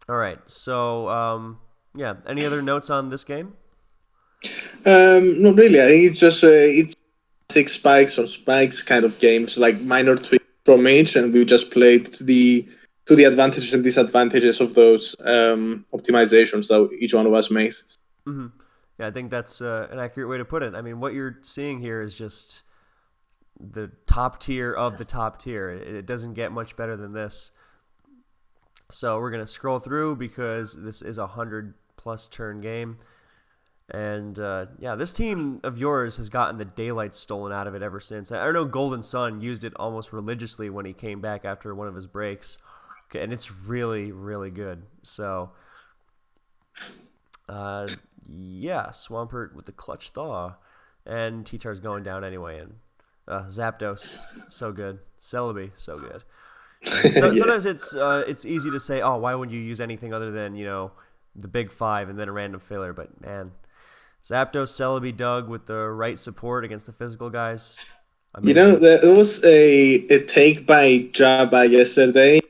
All right, so yeah, any other notes on this game? Not really. I think it's just it's six spikes or spikes kind of games, like minor tweaks from each, and we just played to the advantages and disadvantages of those optimizations that each one of us made. Mm-hmm. Yeah, I think that's an accurate way to put it. I mean, what you're seeing here is just the top tier of the top tier. It doesn't get much better than this. So we're going to scroll through because this is a 100-plus turn game. And, yeah, this team of yours has gotten the daylight stolen out of it ever since. I know Golden Sun used it almost religiously when he came back after one of his breaks. And it's really, really good. So, yeah, Swampert with the clutch thaw. And T-Tar's going down anyway. And Zapdos, so good. Celebi, so good. So, yeah. Sometimes it's easy to say, oh, why wouldn't you use anything other than, the big five and then a random filler? But, man, Zapdos, Celebi, Doug with the right support against the physical guys. Amazing. There was a take by Jabba yesterday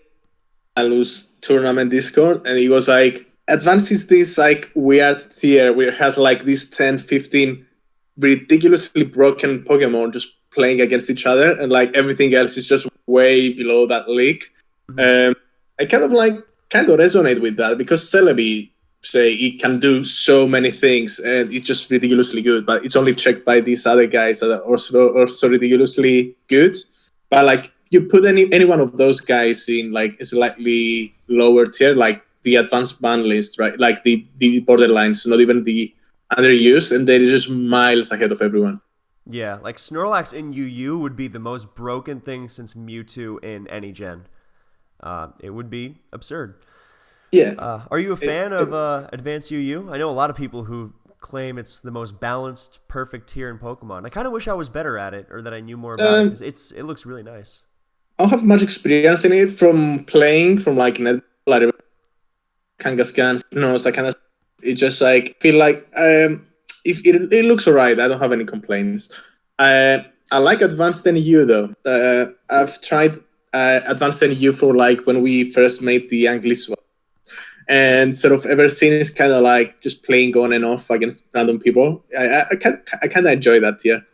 at Lose Tournament Discord, and he was like, Advanced is this like weird tier where it has like these 10, 15 ridiculously broken Pokemon just playing against each other, and like everything else is just way below that league. Mm-hmm. I kind of resonate with that because Celebi, say, it can do so many things and it's just ridiculously good, but it's only checked by these other guys that are also ridiculously good. But like you put any one of those guys in like a slightly lower tier, like the advanced ban list, right? Like the borderlines, not even the underused, and they're just miles ahead of everyone. Yeah, like Snorlax in UU would be the most broken thing since Mewtwo in any gen. It would be absurd. Yeah. Are you a fan of Advanced UU? I know a lot of people who claim it's the most balanced, perfect tier in Pokemon. I kind of wish I was better at it, or that I knew more about it, because it looks really nice. I don't have much experience in it from playing, from like Kangaskhan, that kind of. It just like feel like if it looks alright. I don't have any complaints. I like Advanced NU though. I've tried Advanced NU for like when we first made the English one. And sort of ever since, kind of like just playing on and off against random people. I kind of enjoy that tier.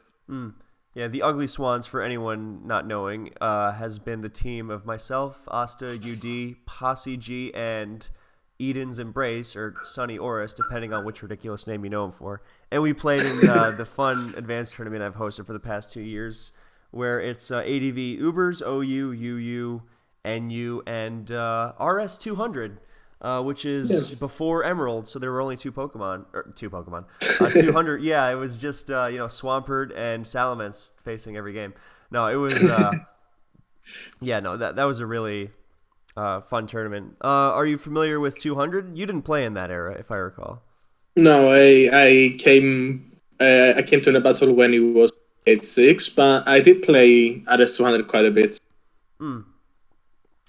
Yeah, the Ugly Swans, for anyone not knowing, has been the team of myself, Asta, UD, Posse G, and Eden's Embrace, or Sunny Oris, depending on which ridiculous name you know him for. And we played in the fun advanced tournament I've hosted for the past 2 years, where it's ADV Ubers, OU, UU, NU, and RS200. Which is before Emerald, so there were only two Pokemon. 200, yeah, it was just, Swampert and Salamence facing every game. No, it was, that was a really fun tournament. Are you familiar with 200? You didn't play in that era, if I recall. No, I came to the battle when it was 8-6, but I did play RS200 quite a bit. All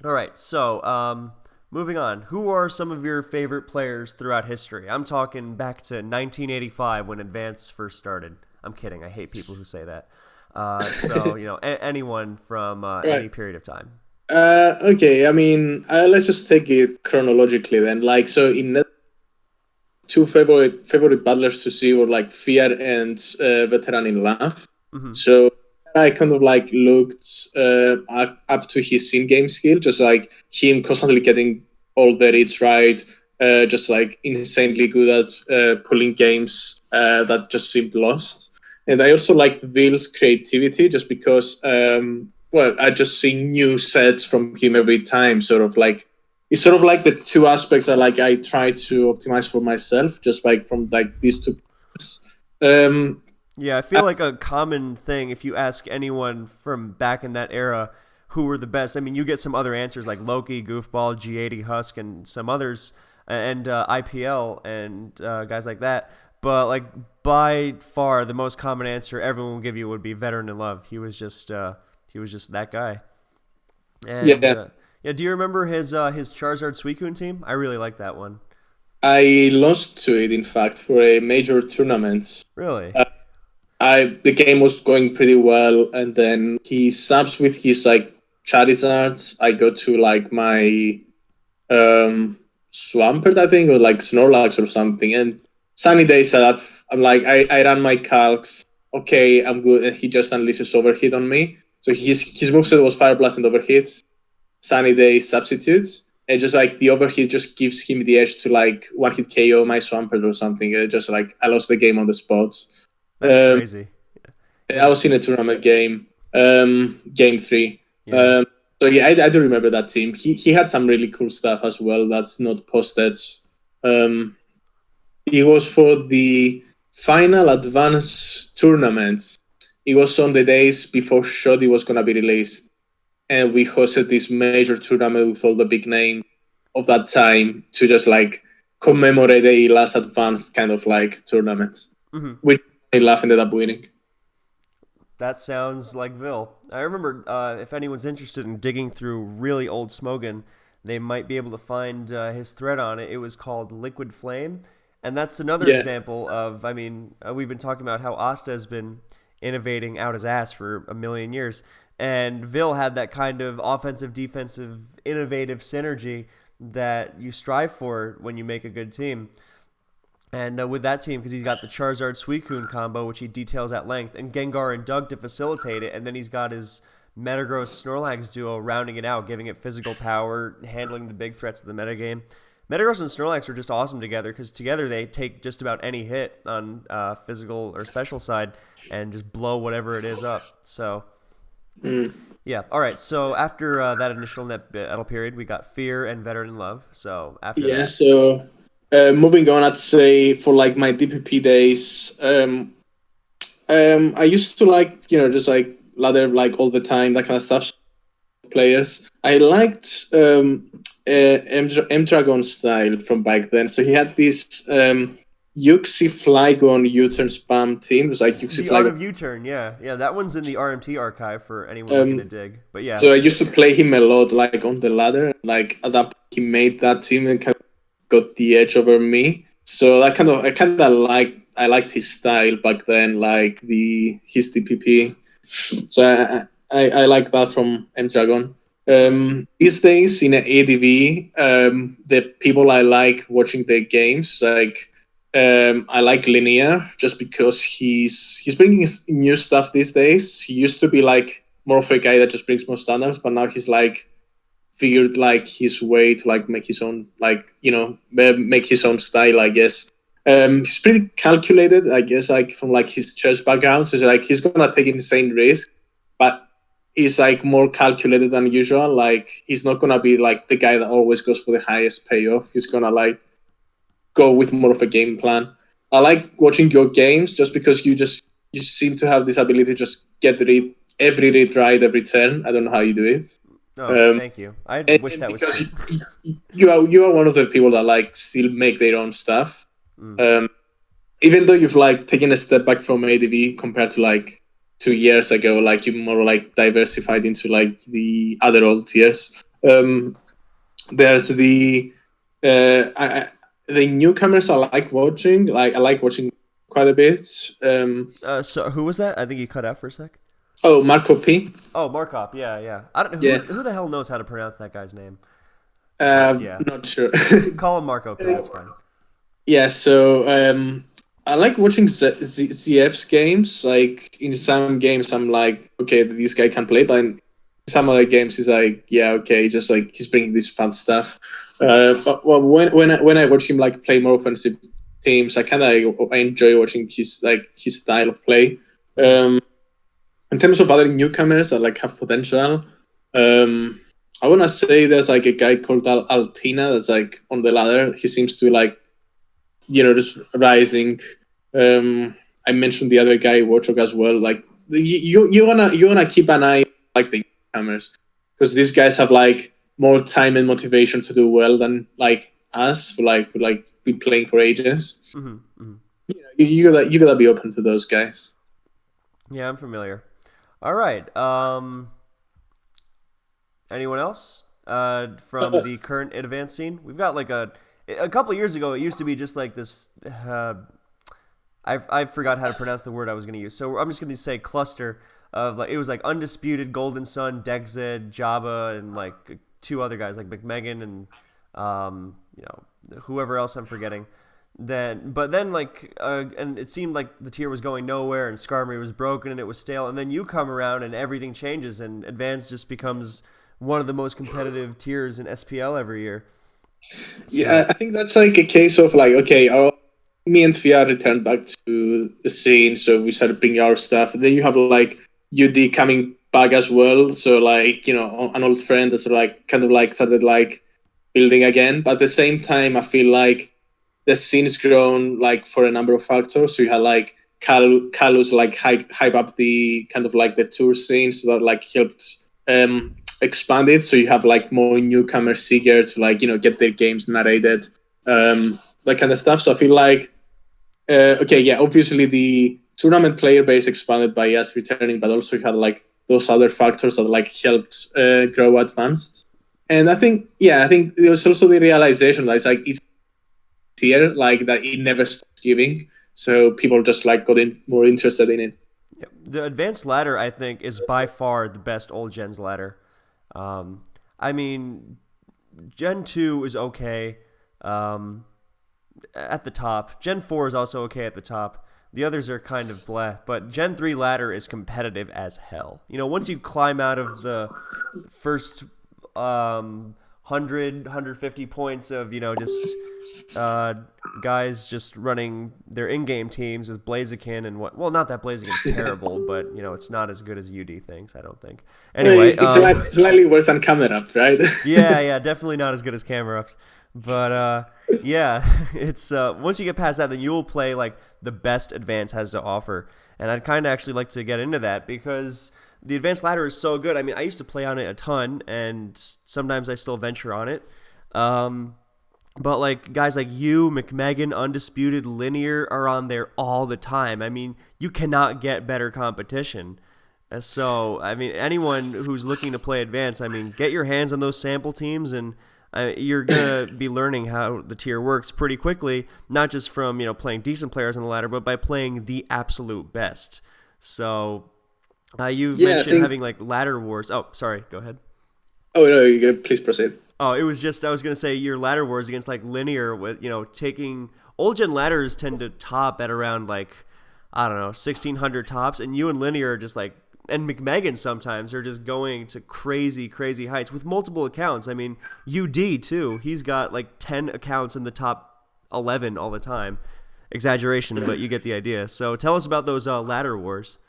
right, so, moving on, who are some of your favorite players throughout history? I'm talking back to 1985 when Advance first started. I'm kidding. I hate people who say that. So, anyone from any period of time. Okay, I mean, let's just take it chronologically then. Like, so in two favorite battlers to see were like Fear and Veteran in Love. Mm-hmm. So I kind of like looked up to his in-game skill, just like him constantly getting all the reads right, just like insanely good at pulling games that just seemed lost. And I also liked Will's creativity, just because, well, I just see new sets from him every time. Sort of like it's sort of like the two aspects that like I try to optimize for myself, just like from like these two. Um, Yeah, I feel like a common thing if you ask anyone from back in that era who were the best. I mean, you get some other answers like Loki, Goofball, G80, Husk, and some others, and IPL and guys like that. But like by far, the most common answer everyone will give you would be Veteran in Love. He was just that guy. And yeah, yeah, do you remember his Charizard Suicune team? I really like that one. I lost to it in fact for a major tournament. Really? Uh, I the game was going pretty well, and then he subs with his like Charizards. I go to like my um Swampert, I think, or like Snorlax or something. And Sunny Day setup, I'm like, I ran my calcs. Okay, I'm good. And he just unleashes Overhit on me. So his moveset was Fire Blast and Overhit. Sunny Day substitutes. And just like the Overhit just gives him the edge to like one hit KO my Swampert or something. Just like I lost the game on the spot. That's Um, crazy. I Yeah. was in a tournament game, game three. Yeah. So yeah, I do remember that team. He had some really cool stuff as well that's not posted. Um, it was for the final advance tournament. It was on the days before Shoddy was gonna be released, and we hosted this major tournament with all the big names of that time to just like commemorate the last advanced kind of like tournament, Hmm. which I laugh ended up winning. That sounds like Vil. I remember if anyone's interested in digging through really old Smogon, they might be able to find his thread on it. It was called Liquid Flame. And that's another Yeah. example of, I mean, we've been talking about how Asta has been innovating out his ass for a million years. And Vil had that kind of offensive, defensive, innovative synergy that you strive for when you make a good team. And with that team, because he's got the Charizard Suicune combo, which he details at length, and Gengar and Doug to facilitate it, and then he's got his Metagross Snorlax duo rounding it out, giving it physical power, handling the big threats of the metagame. Metagross and Snorlax are just awesome together because together they take just about any hit on physical or special side and just blow whatever it is up. So Mm. yeah, all right. So after that initial net battle period, we got Fear and Veteran Love. So after Yeah, that, so moving on, I'd say for like my DPP days, I used to like, just like ladder like all the time, that kind of stuff. Players. I liked M Dragon style from back then. So he had this Yuxi Flygon U-turn spam team. It was like Yuxi the Art Flygon. of U-Turn, yeah, yeah, that one's in the RMT archive for anyone looking to Um, dig. But yeah, so I used to play him a lot, like on the ladder. Like at that point, he made that team and kind of got the edge over me. So I liked his style back then, like his DPP. So I like that from M Dragon. These days in ADV, the people I like watching their games, like I like Linear just because he's bringing new stuff these days. He used to be like more of a guy that just brings more standards, but now he's like figured like his way to like make his own make his own style, I guess. He's pretty calculated, I guess, like from like his chess background. So it's like he's gonna take insane risk, but he's like more calculated than usual. Like he's not gonna be like the guy that always goes for the highest payoff. He's gonna like go with more of a game plan. I like watching your games just because you seem to have this ability to just get every read right every turn. I don't know how you do it. oh, Um, thank you. I wish and that was because true. you are one of the people that like still make their own stuff. Mm. Um, Even though you've like taken a step back from ADV compared to like 2 years ago, like you more like diversified into like the other old tiers. There's the newcomers I like watching. Like I like watching quite a bit. So who was that? I think you cut out for a sec. Oh, Marco P. Oh, Markov. Yeah, yeah. I don't. Yeah, Who the hell knows how to pronounce that guy's name? But yeah, not sure. call him Marco P. That's fine. Yeah, so I like watching ZF's games. Like in some games, I'm like, okay, this guy can play, but in some other games, he's like, yeah, okay, just like he's bringing this fun stuff. But well, when I watch him like play more offensive teams, I enjoy watching his style of play. In terms of other newcomers that like have potential, I want to say there's like a guy called Altina that's like on the ladder. He seems to like just rising. I mentioned the other guy, Warchok, as well. Like you wanna keep an eye on, like the newcomers because these guys have like more time and motivation to do well than like us who been playing for ages. You gotta be open to those guys. Yeah, I'm familiar. All right. Anyone else from the current advanced scene? We've got like a couple years ago. It used to be just like this. I forgot how to pronounce the word I was going to use, so I'm just going to say cluster of like it was like Undisputed, Golden Sun, Dexed, Jabba, and like two other guys like McMegan and whoever else I'm forgetting. But then and it seemed like the tier was going nowhere, and Skarmory was broken, and it was stale. And then you come around, and everything changes, and Advanced just becomes one of the most competitive tiers in SPL every year. Yeah, I think that's like a case of like, okay, me and Fia returned back to the scene, so we started bringing our stuff. And then you have like UD coming back as well, so like an old friend that's like kind of like started like building again. But at the same time, I feel like the scene's grown like for a number of factors. So you had like Kalus like hype up the kind of like the tour scene, so that like helped expand it. So you have like more newcomer seekers to like get their games narrated, that kind of stuff. So I feel like obviously the tournament player base expanded by us returning, but also you had like those other factors that like helped grow Advanced. And I think there was also the realization that it's tier like that it never stops giving, so people just like got more interested in it. Yeah. The Advanced ladder, I think, is by far the best old Gen's ladder. I mean, Gen 2 is okay at the top. Gen 4 is also okay at the top. The others are kind of bleh, but Gen 3 ladder is competitive as hell. Once you climb out of the first 100, 150 points of, just guys just running their in-game teams with Blaziken and not that Blaziken's terrible, but, it's not as good as UD thinks, I don't think. Anyway. It's slightly worse than Camera Up, right? yeah, definitely not as good as Camera Ups. But, yeah, it's once you get past that, then you will play, like, the best Advance has to offer. And I'd kind of actually like to get into that because the Advanced Ladder is so good. I mean, I used to play on it a ton, and sometimes I still venture on it. But like guys like you, McMegan, Undisputed, Linear are on there all the time. I mean, you cannot get better competition. So, I mean, anyone who's looking to play Advanced, I mean, get your hands on those sample teams, and you're going to be learning how the tier works pretty quickly, not just from, playing decent players on the ladder, but by playing the absolute best. So, you mentioned having like ladder wars. Oh, sorry, go ahead. Oh, no, please proceed. Oh, it was just, I was going to say your ladder wars against like Linear with, taking, old gen ladders tend to top at around like, I don't know, 1,600 tops, and you and Linear are just like, and McMegan sometimes are just going to crazy, crazy heights with multiple accounts. I mean, UD too, he's got like 10 accounts in the top 11 all the time. Exaggeration, but you get the idea. So tell us about those ladder wars.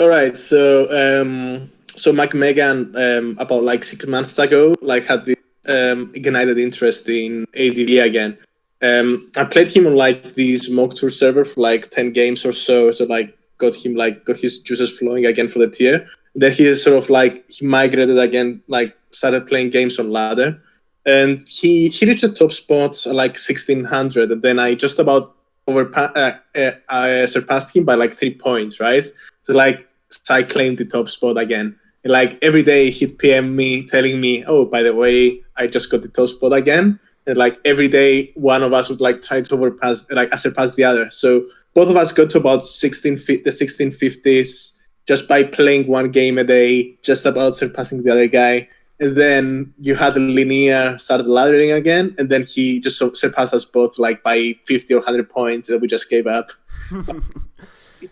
All right, so McMegan about like 6 months ago like had this ignited interest in ADV again. I played him on like this mock tour server for like 10 games or so like got his juices flowing again for the tier. Then he sort of like he migrated again, like started playing games on ladder, and he reached the top spot at like 1,600, and then I just about I surpassed him by like 3 points, right? So I claimed the top spot again. And like every day he'd PM me telling me, oh, by the way, I just got the top spot again. And like every day one of us would like try to surpass the other. So both of us got to about the 1650s just by playing one game a day, just about surpassing the other guy. And then you had Linear started laddering again, and then he just surpassed us both like by 50 or 100 points, and we just gave up.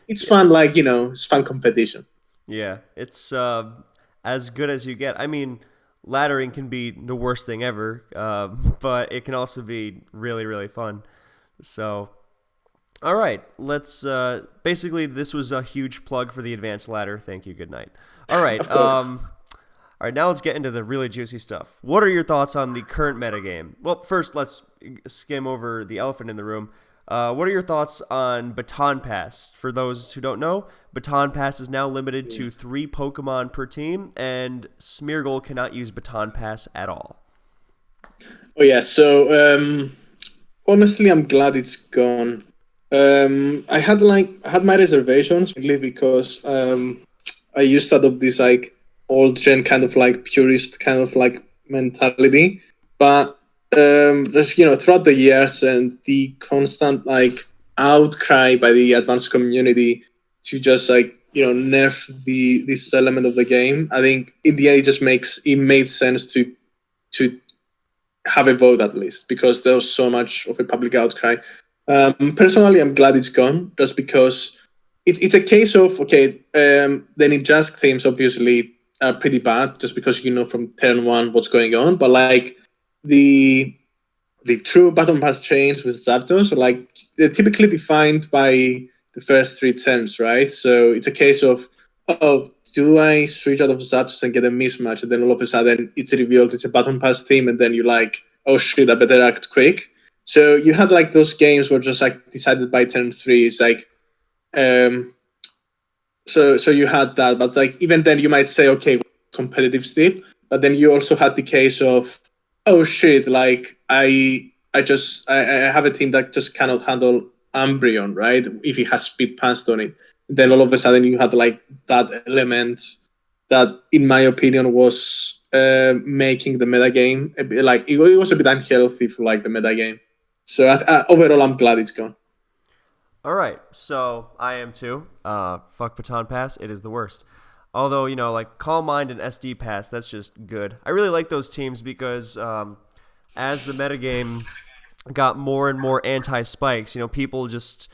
It's fun, like, it's fun competition. Yeah, it's as good as you get. I mean, laddering can be the worst thing ever, but it can also be really, really fun. So, all right, let's. Basically, this was a huge plug for the advanced ladder. Thank you. Good night. All right. Of course. All right. Now let's get into the really juicy stuff. What are your thoughts on the current metagame? Well, first let's skim over the elephant in the room. What are your thoughts on Baton Pass? For those who don't know, Baton Pass is now limited to 3 Pokemon per team, and Smeargle cannot use Baton Pass at all. Oh yeah. So honestly, I'm glad it's gone. I had my reservations mainly because I used to adopt this like old gen kind of like purist kind of like mentality, but just throughout the years and the constant like outcry by the advanced community to just like nerf the this element of the game, I think in the end it made sense to have a vote at least because there was so much of a public outcry. Personally, I'm glad it's gone just because it's a case of okay. The Ninjask teams obviously are pretty bad just because from turn one what's going on, but like the true button pass chains with Zapdos are like they're typically defined by the first 3 turns, right? So it's a case of oh, do I switch out of Zapdos and get a mismatch, and then all of a sudden it's revealed it's a button pass team, and then you're like, oh shit, I better act quick. So you had like those games were just like decided by turn three. It's like, so you had that, but it's like even then you might say, okay, competitive still, but then you also had the case of, oh shit, like I have a team that just cannot handle Umbreon, right? If it has speed passed on it, then all of a sudden you had like that element that, in my opinion, was making the metagame a bit, like it was a bit unhealthy for like the metagame. So overall, I'm glad it's gone. All right, so I am too. Fuck Baton Pass, it is the worst. Although, like Calm Mind and SD Pass, that's just good. I really like those teams because as the metagame got more and more anti-spikes, people just,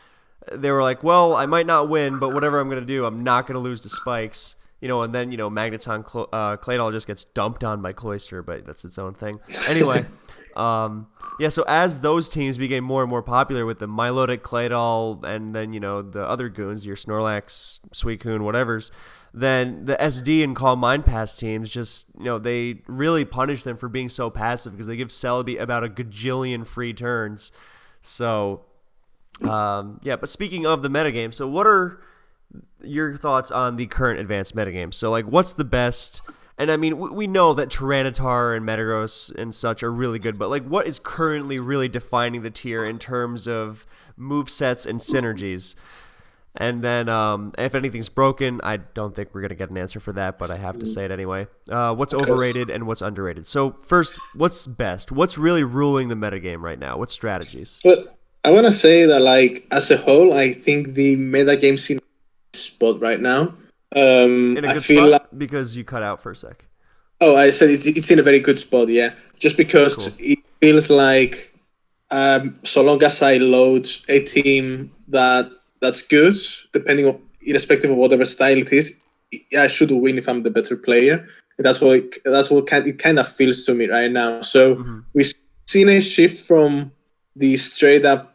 they were like, well, I might not win, but whatever I'm going to do, I'm not going to lose to spikes. And then, Magneton Claydol just gets dumped on by Cloyster, but that's its own thing. Anyway, yeah, so as those teams became more and more popular with the Milotic, Claydol, and then, the other goons, your Snorlax, Suicune, whatever's, then the SD and Calm Mind Pass teams just, they really punish them for being so passive because they give Celebi about a gajillion free turns. So, yeah, but speaking of the metagame, so what are your thoughts on the current advanced metagame? So, like, what's the best? And I mean, we know that Tyranitar and Metagross and such are really good, but like, what is currently really defining the tier in terms of movesets and synergies? And then, if anything's broken, I don't think we're gonna get an answer for that, but I have to say it anyway. What's overrated and what's underrated? So first, what's best? What's really ruling the metagame right now? What strategies? But I want to say that, like, as a whole, I think the metagame scene spot right now. In a I good feel like, spot because you cut out for a sec. oh, I said it's in a very good spot, yeah. Just because Cool. it feels like so long as I load a team that's good, depending on irrespective of whatever style it is, I should win if I'm the better player. And it kind of feels to me right now. So Mm-hmm. we've seen a shift from the straight up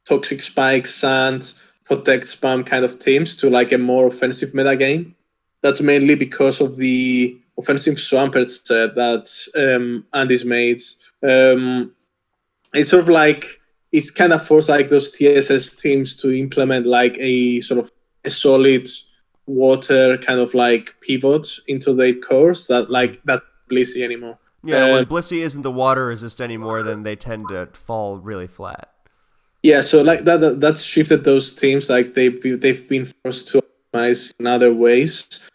toxic spike, sand, protect spam kind of teams to like a more offensive meta game. That's mainly because of the offensive swampert set that Andy's made. It's sort of like it's kind of forced like those TSS teams to implement like a sort of a solid water kind of like pivot into their course that Mm-hmm. like that's Blissey anymore. Yeah, when Blissey isn't the water resist anymore, then they tend to fall really flat. Yeah, so like that's shifted those teams. Like they've been forced to optimize in other ways.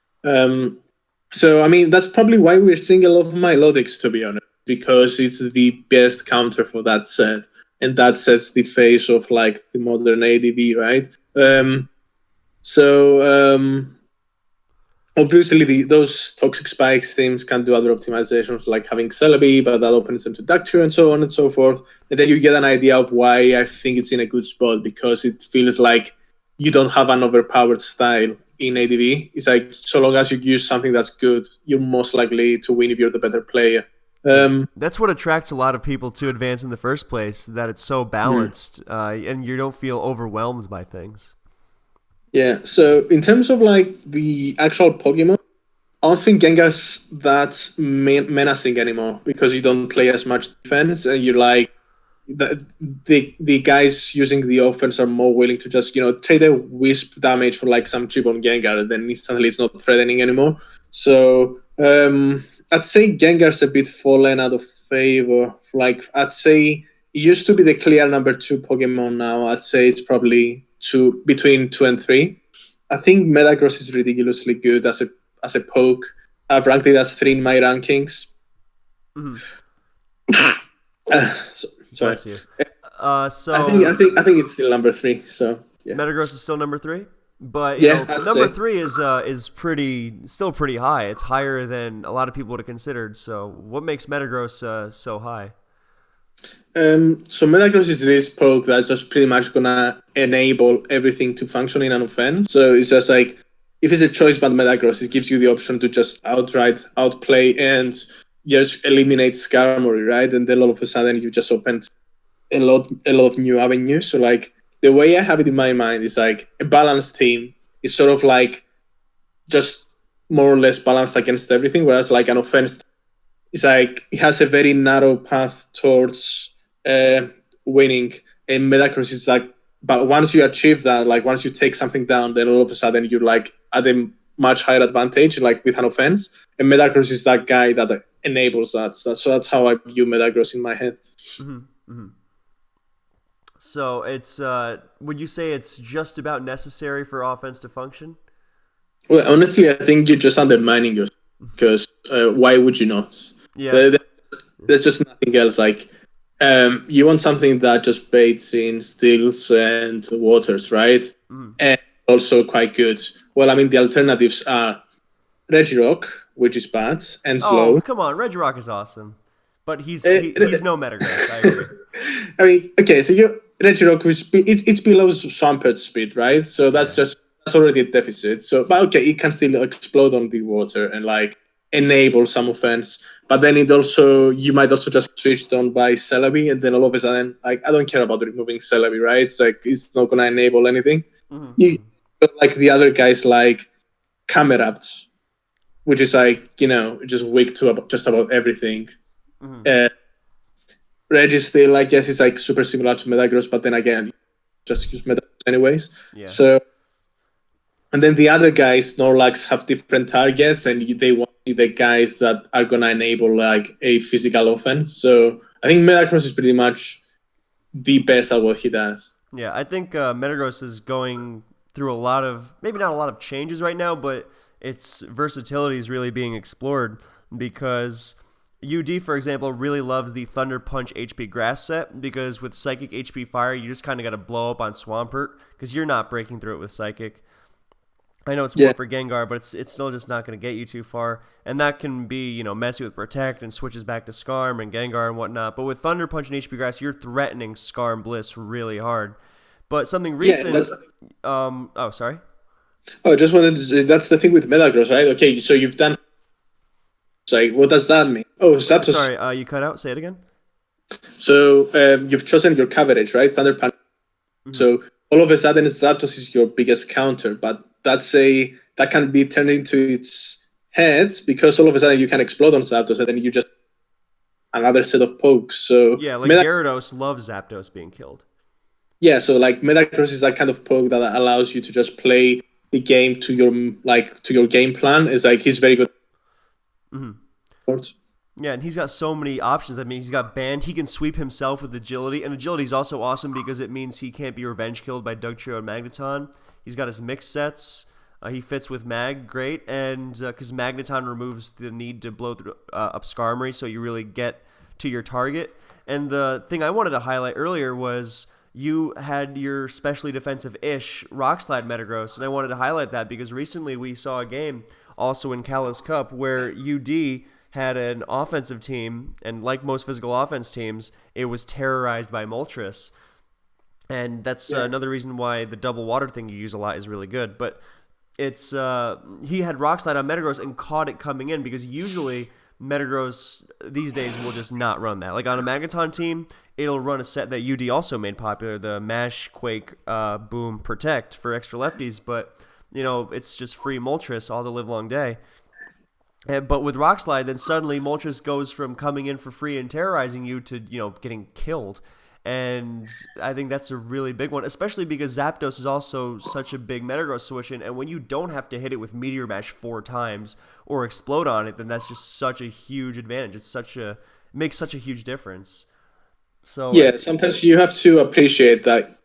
So I mean that's probably why we're seeing a lot of Milotics, to be honest, because it's the best counter for that set, and that sets the face of like the modern ADV, right? So obviously those toxic spikes teams can do other optimizations like having Celebi, but that opens them to Ducture and so on and so forth. And then you get an idea of why I think it's in a good spot, because it feels like you don't have an overpowered style in ADV. It's like, so long as you use something that's good, you're most likely to win if you're the better player. That's what attracts a lot of people to Advance in the first place, that it's so balanced, and you don't feel overwhelmed by things. Yeah, so in terms of like the actual Pokemon, I don't think Gengar's that menacing anymore, because you don't play as much defense, and you like the guys using the offense are more willing to just trade a wisp damage for like some chip on Gengar, and then instantly it's not threatening anymore. So I'd say Gengar's a bit fallen out of favor. Like I'd say it used to be the clear number 2 Pokemon. Now I'd say it's probably between 2 and 3. I think Metagross is ridiculously good as a poke. I've ranked it as 3 in my rankings. Sorry. Bless you. So I think it's still number 3. So yeah. Metagross is still number 3, but say. number 3 is still pretty high. It's higher than a lot of people would have considered. So what makes Metagross so high? So Metagross is this poke that's just pretty much gonna enable everything to function in an offense. So it's just like, if it's a choice about Metagross, it gives you the option to just outright outplay and just eliminate Skarmory, right? And then all of a sudden you just opened a lot of new avenues. So like the way I have it in my mind is like a balanced team is sort of like just more or less balanced against everything, whereas like an offense is like it has a very narrow path towards winning. And Metagross is like, but once you achieve that, like once you take something down, then all of a sudden you're like at a much higher advantage, like with an offense. And Metagross is that guy that enables that. So that's how I view Metagross in my head. So it's would you say it's just about necessary for offense to function? Well, honestly, I think you're just undermining yourself, because why would you not? Yeah. There's just nothing else. Like, you want something that just baits in steals and waters, right? And also quite good. Well, I mean, the alternatives are Regirock, which is bad and slow. Oh, come on, Regirock is awesome, but he's no Metagross. I agree. I mean, okay, so Regirock, it's below Swampert speed, right? So that's already a deficit. So, but okay, it can still explode on the water and like enable some offense. But then you might also just switch on by Celebi, and then all of a sudden, like, I don't care about removing Celebi, right? It's like it's not gonna enable anything. Like the other guys, like Camerapt, which is like just weak to just about everything. Reg is still, I guess, it's like super similar to Metagross, but then again, just use Metagross anyways. Yeah. So, and then the other guys, Snorlax, have different targets, and they want to see the guys that are gonna enable like a physical offense. So I think Metagross is pretty much the best at what he does. Yeah, I think Metagross is going through maybe not a lot of changes right now, but its versatility is really being explored, because UD, for example, really loves the Thunder Punch HP Grass set, because with Psychic HP Fire, you just kind of got to blow up on Swampert, because you're not breaking through it with Psychic. I know it's more for Gengar, but it's still just not going to get you too far, and that can be messy with Protect and switches back to Skarm and Gengar and whatnot. But with Thunder Punch and HP Grass, you're threatening Skarm Bliss really hard. But something recent. Sorry. Oh, I just wanted to say, that's the thing with Metagross, right? Okay, so you've done. It's like, what does that mean? Oh, Zapdos. Sorry, you cut out. Say it again. So you've chosen your coverage, right? Thunder Punch. So all of a sudden, Zapdos is your biggest counter, but that can be turned into its head, because all of a sudden you can explode on Zapdos, and then you just another set of pokes. So yeah, like Gyarados loves Zapdos being killed. Yeah, so like Metagross is that kind of poke that allows you to just play the game to your game plan. It's like he's very good. Yeah, and he's got so many options. I mean, he's got Band. He can sweep himself with Agility, and Agility is also awesome because it means he can't be revenge killed by Dugtrio and Magneton. He's got his mix sets. He fits with Mag great, and because Magneton removes the need to blow through, up Skarmory, so you really get to your target. And the thing I wanted to highlight earlier was you had your specially defensive-ish Rock Slide Metagross, and I wanted to highlight that because recently we saw a game. also in Kalos Cup, where UD had an offensive team, and like most physical offense teams, it was terrorized by Moltres. And that's another reason why the double water thing you use a lot is really good. But it's he had Rock Slide on Metagross and caught it coming in, because usually Metagross these days will just not run that. Like on a Magneton team, it'll run a set that UD also made popular, the Mash, Quake, Boom, Protect for extra lefties. But it's just free Moltres all the live long day. But with Rock Slide, then suddenly Moltres goes from coming in for free and terrorizing you to getting killed. And I think that's a really big one, especially because Zapdos is also such a big Metagross switch in, and when you don't have to hit it with Meteor Mash 4 times or explode on it, then that's just such a huge advantage. It makes such a huge difference. So yeah, sometimes you have to appreciate that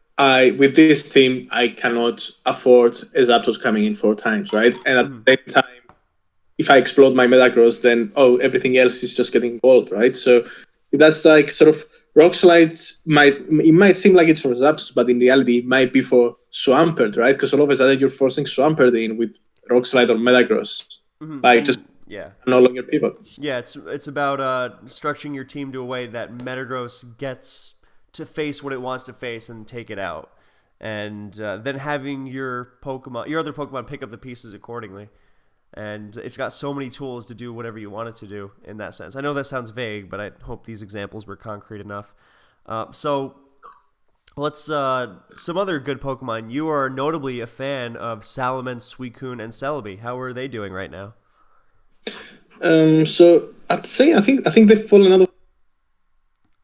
with this team, I cannot afford a Zapdos coming in 4 times, right? And at the same time, if I explode my Metagross, then everything else is just getting gold, right? So that's like sort of Rock Slide might seem like it's for Zapdos, but in reality it might be for Swampert, right? Because all of a sudden you're forcing Swampert in with Rock Slide or Metagross. Just no longer pivot. Yeah, it's about structuring your team to a way that Metagross gets to face what it wants to face and take it out. And then having your other Pokemon pick up the pieces accordingly. And it's got so many tools to do whatever you want it to do in that sense. I know that sounds vague, but I hope these examples were concrete enough. So let's some other good Pokemon. You are notably a fan of Salamence, Suicune, and Celebi. How are they doing right now? So I'd say I think they've fallen out of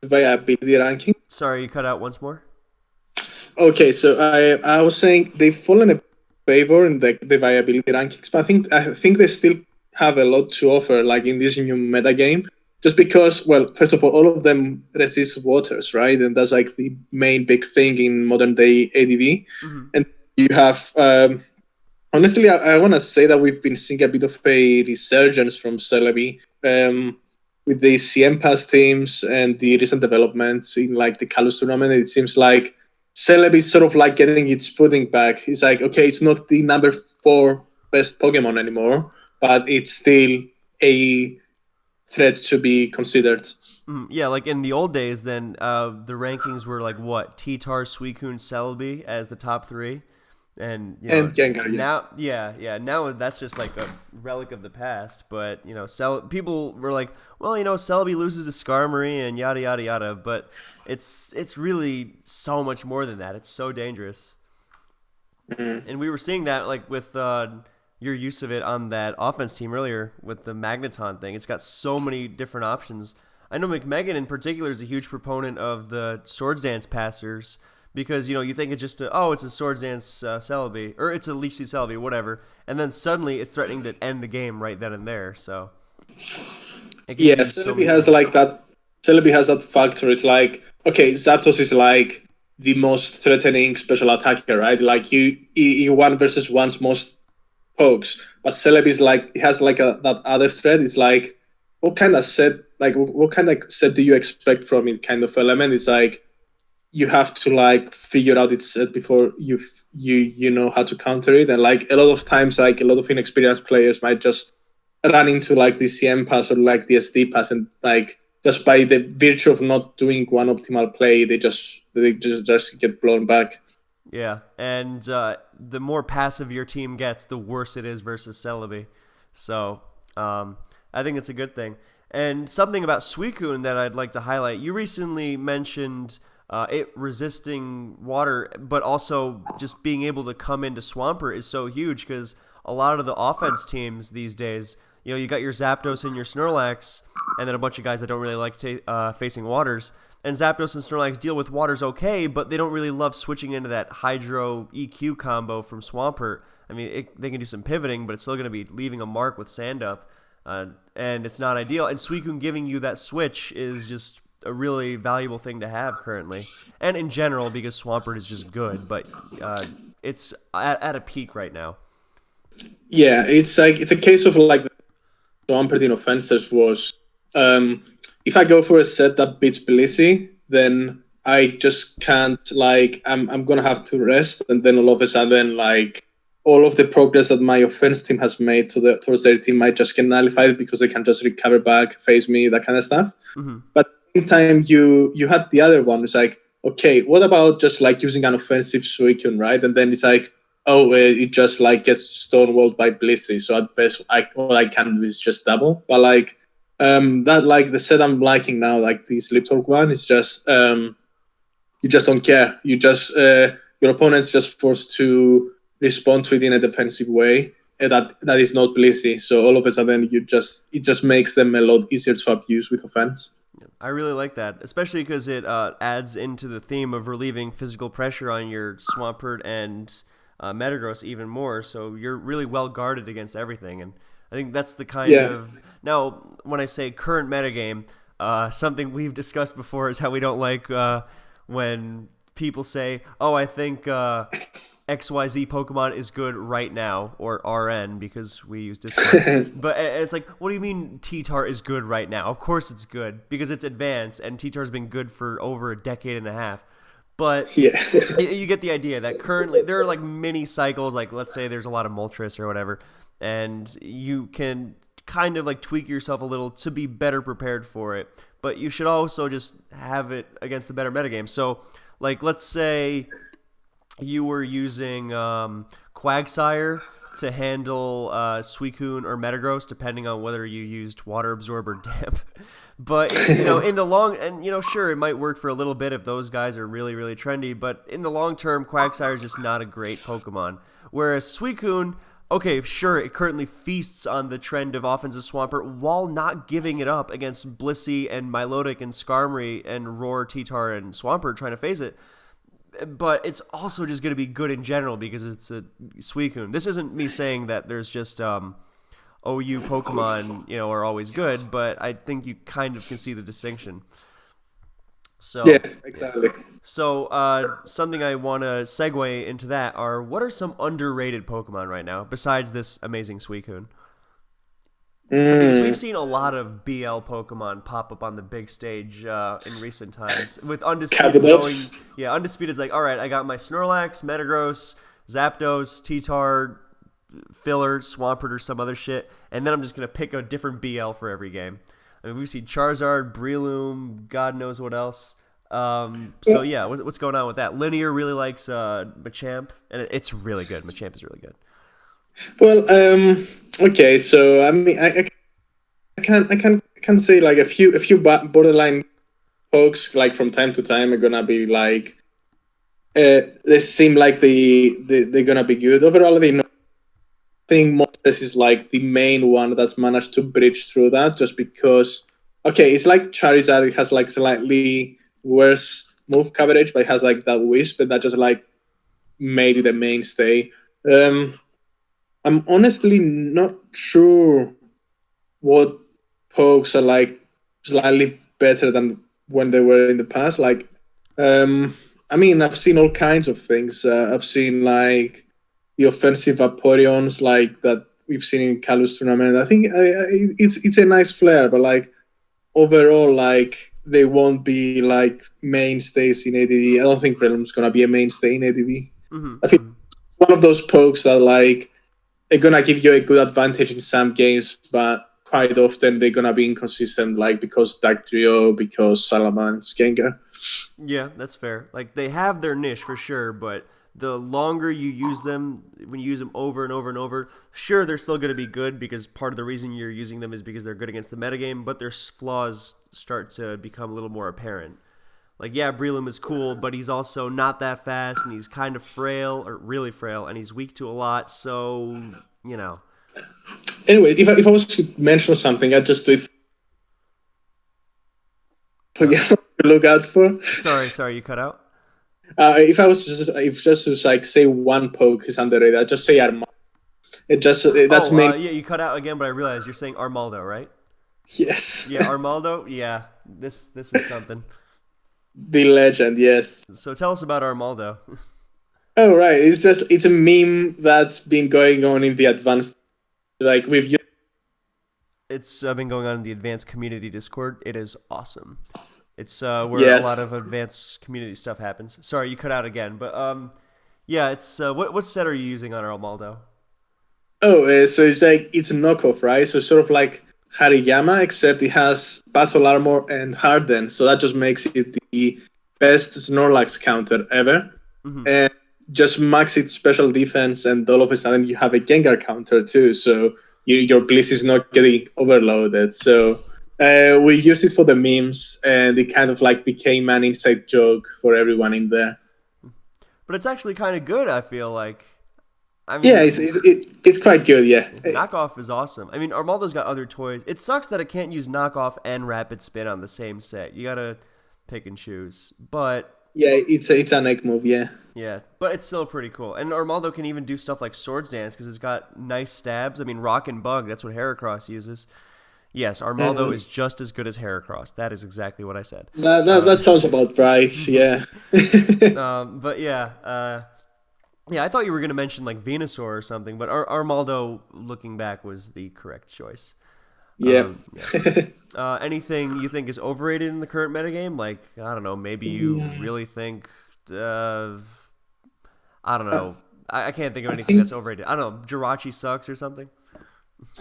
viability ranking. Sorry, you cut out once more. Okay, so I was saying they've fallen a favor in the viability rankings, but I think they still have a lot to offer, like in this new metagame. Just because, well, first of all of them resist waters, right? And that's like the main big thing in modern day ADV. And you have, honestly, I want to say that we've been seeing a bit of a resurgence from Celebi with the CM Pass teams and the recent developments in like the Kalos tournament. It seems like Celebi is sort of like getting its footing back. It's like, okay, it's not the number 4 best Pokemon anymore, but it's still a threat to be considered. Yeah, like in the old days, then the rankings were like what? T-Tar, Suicune, Celebi as the top 3. And Gengar, now that's just like a relic of the past. But people were like, well, Celebi loses to Skarmory and yada yada yada. But it's really so much more than that. It's so dangerous. And we were seeing that like with your use of it on that offense team earlier with the Magneton thing. It's got so many different options. I know McMegan in particular is a huge proponent of the Swords Dance passers. Because, you think it's just it's a Swords Dance Celebi, or it's a Leech Seed Celebi, whatever. And then suddenly it's threatening to end the game right then and there, so. Celebi has like that. Celebi has that factor. It's like, okay, Zapdos is like the most threatening special attacker, right? Like you 1 versus 1's most pokes. But Celebi is like, it has like that other threat. It's like, what kind of set do you expect from it kind of element? It's like, you have to like figure out its set before you know how to counter it, and like a lot of times, like a lot of inexperienced players might just run into like the CM pass or like the SD pass, and like just by the virtue of not doing one optimal play, they just get blown back. Yeah, and the more passive your team gets, the worse it is versus Celebi. So I think it's a good thing. And something about Suicune that I'd like to highlight. You recently mentioned it resisting water, but also just being able to come into Swampert is so huge because a lot of the offense teams these days, you got your Zapdos and your Snorlax, and then a bunch of guys that don't really like facing waters. And Zapdos and Snorlax deal with waters okay, but they don't really love switching into that Hydro EQ combo from Swampert. I mean, they can do some pivoting, but it's still going to be leaving a mark with Sandup, and it's not ideal. And Suicune giving you that switch is just a really valuable thing to have currently, and in general because Swampert is just good, but it's at a peak right now. Yeah, it's a case of like Swampert in offenses was if I go for a set that beats Blissey, then I just can't, like, I'm gonna have to rest, and then all of a sudden, like, all of the progress that my offense team has made towards their team might just get nullified because they can just recover back, face me, that kind of stuff. Mm-hmm. But at the same time, you had the other one. It's like, okay, what about just like using an offensive Suicune, right? And then it's like, oh, it just like gets stonewalled by Blissey. So at best, all I can do is just double. But like that, like the set I'm liking now, like the Sleep Talk one, is just you just don't care. You just your opponent's just forced to respond to it in a defensive way that is not Blissey. So all of a sudden, it just makes them a lot easier to abuse with offense. I really like that, especially because it adds into the theme of relieving physical pressure on your Swampert and Metagross even more. So you're really well guarded against everything, and I think that's the kind of now when I say current metagame, something we've discussed before is how we don't like when people say, "Oh, I think XYZ Pokemon is good right now," or RN because we use Discord. But it's like, what do you mean T-Tar is good right now? Of course it's good because it's advanced, and T-Tar's been good for over a decade and a half. But you get the idea that currently there are like mini cycles, like let's say there's a lot of Moltres or whatever, and you can kind of like tweak yourself a little to be better prepared for it. But you should also just have it against the better metagame. So, like, let's say you were using Quagsire to handle Suicune or Metagross, depending on whether you used Water Absorb or Damp. But, in the long... And, sure, it might work for a little bit if those guys are really, really trendy. But in the long term, Quagsire is just not a great Pokemon. Whereas Suicune... Okay, sure, it currently feasts on the trend of offensive Swampert while not giving it up against Blissey and Milotic and Skarmory and Roar, T-Tar, and Swampert trying to face it. But it's also just going to be good in general because it's a Suicune. This isn't me saying that there's just OU Pokemon, are always good, but I think you kind of can see the distinction. So yeah, exactly. So something I want to segue into that are what are some underrated Pokemon right now besides this amazing Suicune? Because we've seen a lot of BL Pokemon pop up on the big stage in recent times. With Undisputed going... Yeah, Undisputed's like, all right, I got my Snorlax, Metagross, Zapdos, T-Tar, Filler, Swampert, or some other shit, and then I'm just going to pick a different BL for every game. I mean, we've seen Charizard, Breloom, God knows what else. So, yeah, what's going on with that? Linear really likes Machamp, and it's really good. Machamp is really good. Well, okay, so I mean, I can say like a few borderline pokes like from time to time are gonna be like they seem like they're gonna be good overall. I think Moltres is like the main one that's managed to bridge through that just because okay, it's like Charizard. It has like slightly worse move coverage, but it has like that wisp, and that just like made it a mainstay. I'm honestly not sure what pokes are like slightly better than when they were in the past. Like, I mean, I've seen all kinds of things. I've seen like the offensive Vaporeons, like that we've seen in Kalos tournament. I think it's a nice flair, but like overall, like they won't be like mainstays in ADV. I don't think Breloom's gonna be a mainstay in ADV. Mm-hmm. I think one of those pokes that like they're gonna give you a good advantage in some games, but quite often they're gonna be inconsistent, like because Dactrio, because Salamence, Gengar. Yeah, that's fair. Like they have their niche for sure, but the longer you use them, when you use them over and over and over, sure they're still going to be good because part of the reason you're using them is because they're good against the metagame, but their flaws start to become a little more apparent. Like, yeah, Breloom is cool, but he's also not that fast, and he's kind of frail, or really frail, and he's weak to a lot, so, Anyway, if I was to mention something, I'd just do it for you to look out for. Sorry, you cut out? If just to like say one poke is underrated, I'd just say Armada. Yeah, you cut out again, but I realized you're saying Armaldo, right? Yes. Yeah, Armaldo. Yeah, this is something. The legend, yes. So tell us about Armaldo. Oh right, it's a meme that's been going on in the advanced, like with you. It's been going on in the advanced community Discord. It is awesome. It's where a lot of advanced community stuff happens. Sorry, you cut out again, but Yeah, it's what set are you using on Armaldo? Oh, so it's like it's a knockoff, right? So it's sort of like Hariyama, except it has battle armor and harden, so that just makes it the best Snorlax counter ever. Hmm. And just max it special defense, and all of a sudden you have a Gengar counter too. So your Bliss is not getting overloaded. So we used it for the memes, and it kind of like became an inside joke for everyone in there. But it's actually kind of good. I feel like. I Yeah, mean, it's quite good. Yeah, knockoff is awesome. I mean, Armaldo's got other toys. It sucks that it can't use knockoff and rapid spin on the same set. You gotta pick and choose. But yeah, it's an egg move. Yeah. yeah, but it's still pretty cool. And Armaldo can even do stuff like Swords Dance because it's got nice stabs. I mean, Rock and Bug, that's what Heracross uses. Yes, Armaldo is just as good as Heracross. That is exactly what I said. That sounds about right. Yeah. But yeah, yeah, I thought you were going to mention like Venusaur or something, but Armaldo, looking back, was the correct choice. Yeah. Yeah. Anything you think is overrated in the current metagame? Like, I don't know, maybe you really think, I don't know. I can't think of I anything that's think overrated. I don't know, Jirachi sucks or something.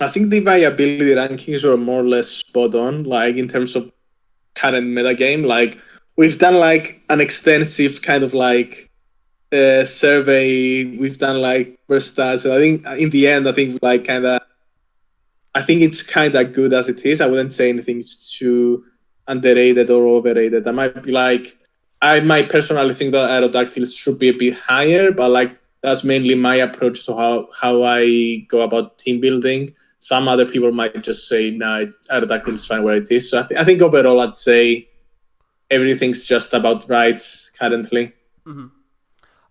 I think the viability rankings were more or less spot on, like in terms of current metagame. Like we've done like an extensive kind of like survey. We've done like first stats. And I think in the end, I think like kind of I think it's kind of good as it is. I wouldn't say anything's too underrated or overrated. I might personally think that Aerodactyls should be a bit higher, but like that's mainly my approach to how I go about team building. Some other people might just say, no, Aerodactyl is fine where it is. So I think overall, I'd say everything's just about right currently. Mm-hmm.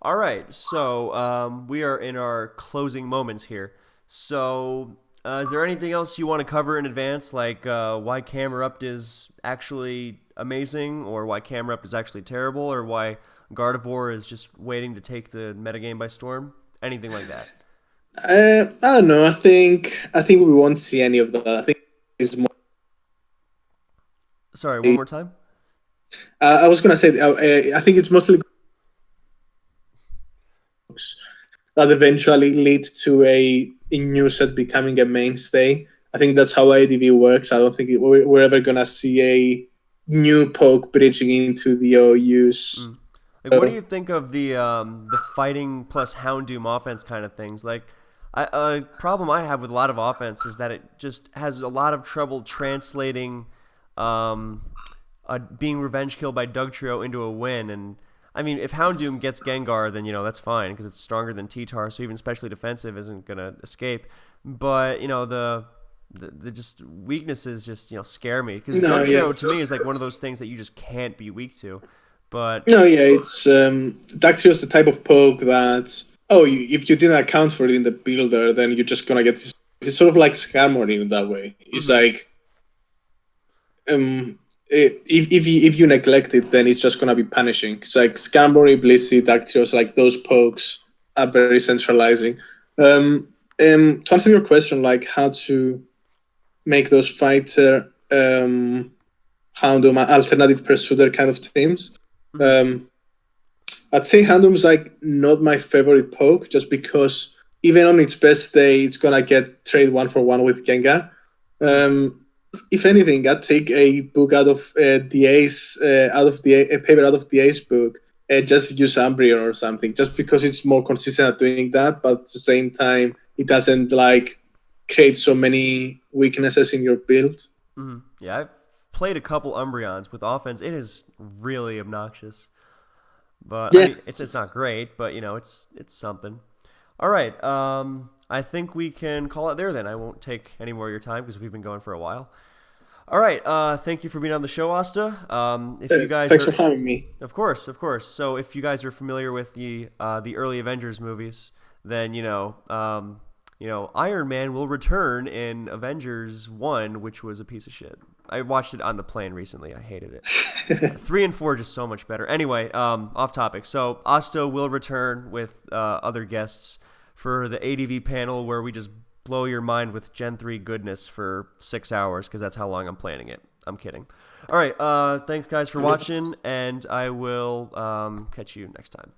All right, so we are in our closing moments here. So, is there anything else you want to cover in advance, like why Camerupt is actually amazing, or why Camerupt is actually terrible, or why Gardevoir is just waiting to take the metagame by storm? Anything like that? I don't know. I think we won't see any of that. I think it's more. Sorry, one more time. I was gonna say. I think it's mostly that eventually lead to a new set becoming a mainstay. I think that's how ADV works. I don't think we're ever gonna see a new poke bridging into the OUs. Mm. Like, what do you think of the fighting plus Houndoom offense kind of things? Like, a problem I have with a lot of offense is that it just has a lot of trouble translating um, being revenge killed by Dugtrio into a win. And I mean, if Houndoom gets Gengar, then that's fine because it's stronger than T-Tar, so even specially defensive isn't gonna escape. But the just weaknesses just scare me because No, yeah. Dugtrio to me is like one of those things that you just can't be weak to. But No, yeah, it's Dactyl's the type of poke that if you didn't account for it in the builder, then you're just gonna get this. It's sort of like Skarmory in that way. It's mhm. like if you neglect it, then it's just gonna be punishing. It's like Skarmory, Blissey, Dactyls, like those pokes are very centralizing. To answer your question, like how to make those fighter Houndoom alternative pursuiter kind of teams. Mhm. Um, I'd say Houndoom's like not my favorite poke, just because even on its best day, it's gonna get trade 1-for-1 with Gengar. Mhm. If anything, I'd take a book out of the Ace, a paper out of the Ace book, and just use Umbreon or something, just because it's more consistent at doing that. But at the same time, it doesn't like create so many weaknesses in your build. Mhm. Yeah, I've played a couple Umbreons with offense. It is really obnoxious. But I Yeah, mean, it's not great, but it's something. All right. I think we can call it there then. I won't take any more of your time because we've been going for a while. All right. Thank you for being on the show, Asta. If you guys thanks for are, having me. of course, of course. So if you guys are familiar with the early Avengers movies, then Iron Man will return in Avengers 1, which was a piece of shit. I watched it on the plane recently. I hated it. 3 and 4 are just so much better. Anyway, off topic. So Asta will return with other guests for the ADV panel where we just blow your mind with Gen 3 goodness for 6 hours because that's how long I'm planning it. I'm kidding. All right. Thanks, guys, for watching, and I will catch you next time.